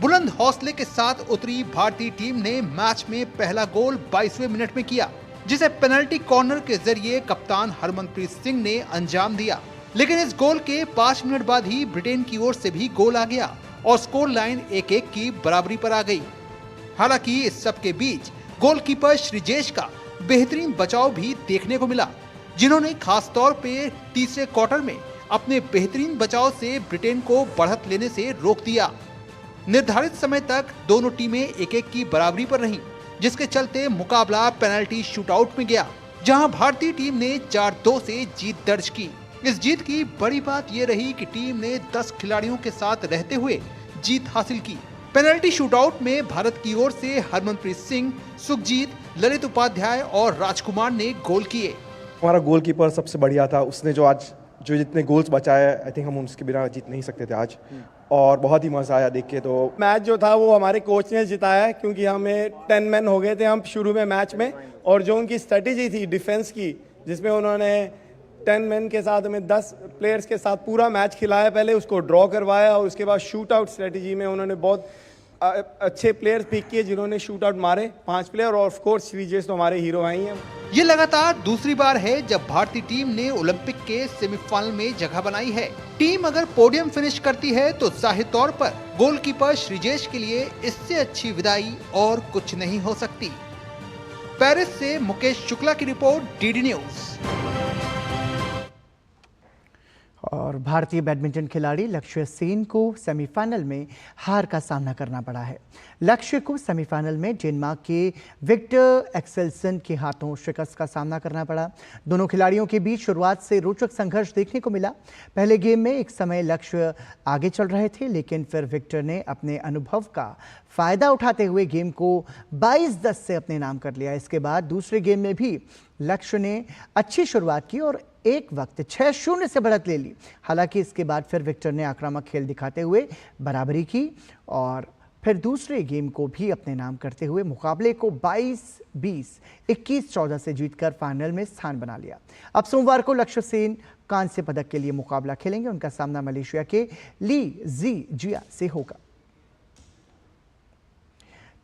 बुलंद हौसले के साथ उतरी भारतीय टीम ने मैच में पहला गोल 22वें मिनट में किया, जिसे पेनल्टी कॉर्नर के जरिए कप्तान हरमनप्रीत सिंह ने अंजाम दिया। लेकिन इस गोल के 5 मिनट बाद ही ब्रिटेन की ओर से भी गोल आ गया और स्कोर लाइन 1-1 की बराबरी पर आ गई। हालांकि इस सब के बीच गोलकीपर श्रीजेश का बेहतरीन बचाव भी देखने को मिला, जिन्होंने खास तौर पे तीसरे क्वार्टर में अपने बेहतरीन बचाव से ब्रिटेन को बढ़त लेने से रोक दिया। निर्धारित समय तक दोनों टीमें 1-1 की बराबरी पर रहीं, जिसके चलते मुकाबला पेनल्टी शूटआउट में गया, जहां भारतीय टीम ने 4-2 से जीत दर्ज की। इस जीत की बड़ी बात यह रही कि टीम ने 10 खिलाड़ियों के साथ रहते हुए जीत हासिल की। पेनल्टी शूटआउट में भारत की ओर से हरमनप्रीत सिंह, सुखजीत, ललित उपाध्याय और राजकुमार ने गोल किए।
हमारा गोलकीपर सबसे बढ़िया था। उसने जो जितने गोल्स बचाए, आई थिंक हम उसके बिना जीत नहीं सकते थे आज, और बहुत ही मजा आया देख के। तो
मैच जो था वो हमारे कोच ने जिताया, क्योंकि हमें 10 मैन हो गए थे हम शुरू में मैच में, और जो उनकी स्ट्रेटेजी थी डिफेंस की, जिसमें उन्होंने 10 मैन के साथ हमें 10 प्लेयर्स के साथ पूरा मैच खिलाया, पहले उसको ड्रॉ करवाया और उसके बाद शूट आउट स्ट्रेटजी में उन्होंने बहुत अच्छे प्लेयर्स पिक किए जिन्होंने शूट आउट मारे 5 प्लेयर, और ऑफ कोर्स श्रीजेश तो हमारे हीरो हैं ही हैं।
ये लगातार दूसरी बार है जब भारतीय टीम ने ओलंपिक के सेमीफाइनल में जगह बनाई है। टीम अगर पोडियम फिनिश करती है तो जाहिर तौर पर गोलकीपर श्रीजेश के लिए इससे अच्छी विदाई और कुछ नहीं हो सकती। पेरिस से मुकेश शुक्ला की रिपोर्ट, डीडी न्यूज।
और भारतीय बैडमिंटन खिलाड़ी लक्ष्य सेन को सेमीफाइनल में हार का सामना करना पड़ा है। लक्ष्य को सेमीफाइनल में डेनमार्क के विक्टर एक्सेल्सन के हाथों शिकस्त का सामना करना पड़ा। दोनों खिलाड़ियों के बीच शुरुआत से रोचक संघर्ष देखने को मिला। पहले गेम में एक समय लक्ष्य आगे चल रहे थे, लेकिन फिर विक्टर ने अपने अनुभव का फायदा उठाते हुए गेम को 22-10 से अपने नाम कर लिया। इसके बाद दूसरे गेम में भी लक्ष्य ने अच्छी शुरुआत की और एक वक्त 6-0 से बढ़त ले ली। हालांकि इसके बाद फिर विक्टर ने आक्रामक खेल दिखाते हुए बराबरी की और फिर दूसरे गेम को भी अपने नाम करते हुए मुकाबले को 22-20, 21-14 से जीतकर फाइनल में स्थान बना लिया। अब सोमवार को लक्ष्य सेन कांस्य पदक के लिए मुकाबला खेलेंगे। उनका सामना मलेशिया के ली जी जिया से होगा।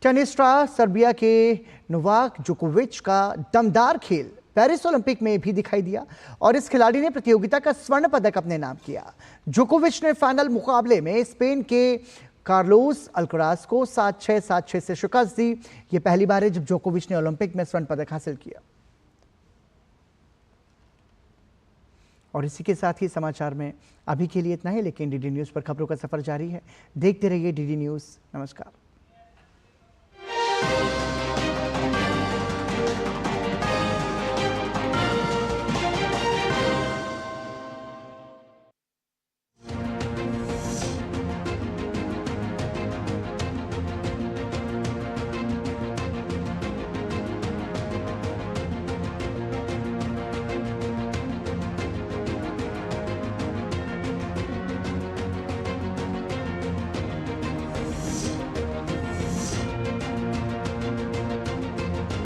टेनिस स्टार सर्बिया के नोवाक जोकोविच का दमदार खेल पेरिस ओलंपिक में भी दिखाई दिया और इस खिलाड़ी ने प्रतियोगिता का स्वर्ण पदक अपने नाम किया। जोकोविच ने फाइनल मुकाबले में स्पेन के कार्लोस अल्कराज को 7-6, 7-6 से शिकस्त दी। यह पहली बार है जब जोकोविच ने ओलंपिक में स्वर्ण पदक हासिल किया। और इसी के साथ ही समाचार में अभी के लिए इतना ही, लेकिन डीडी न्यूज पर खबरों का सफर जारी है। देखते रहिए डीडी न्यूज। नमस्कार।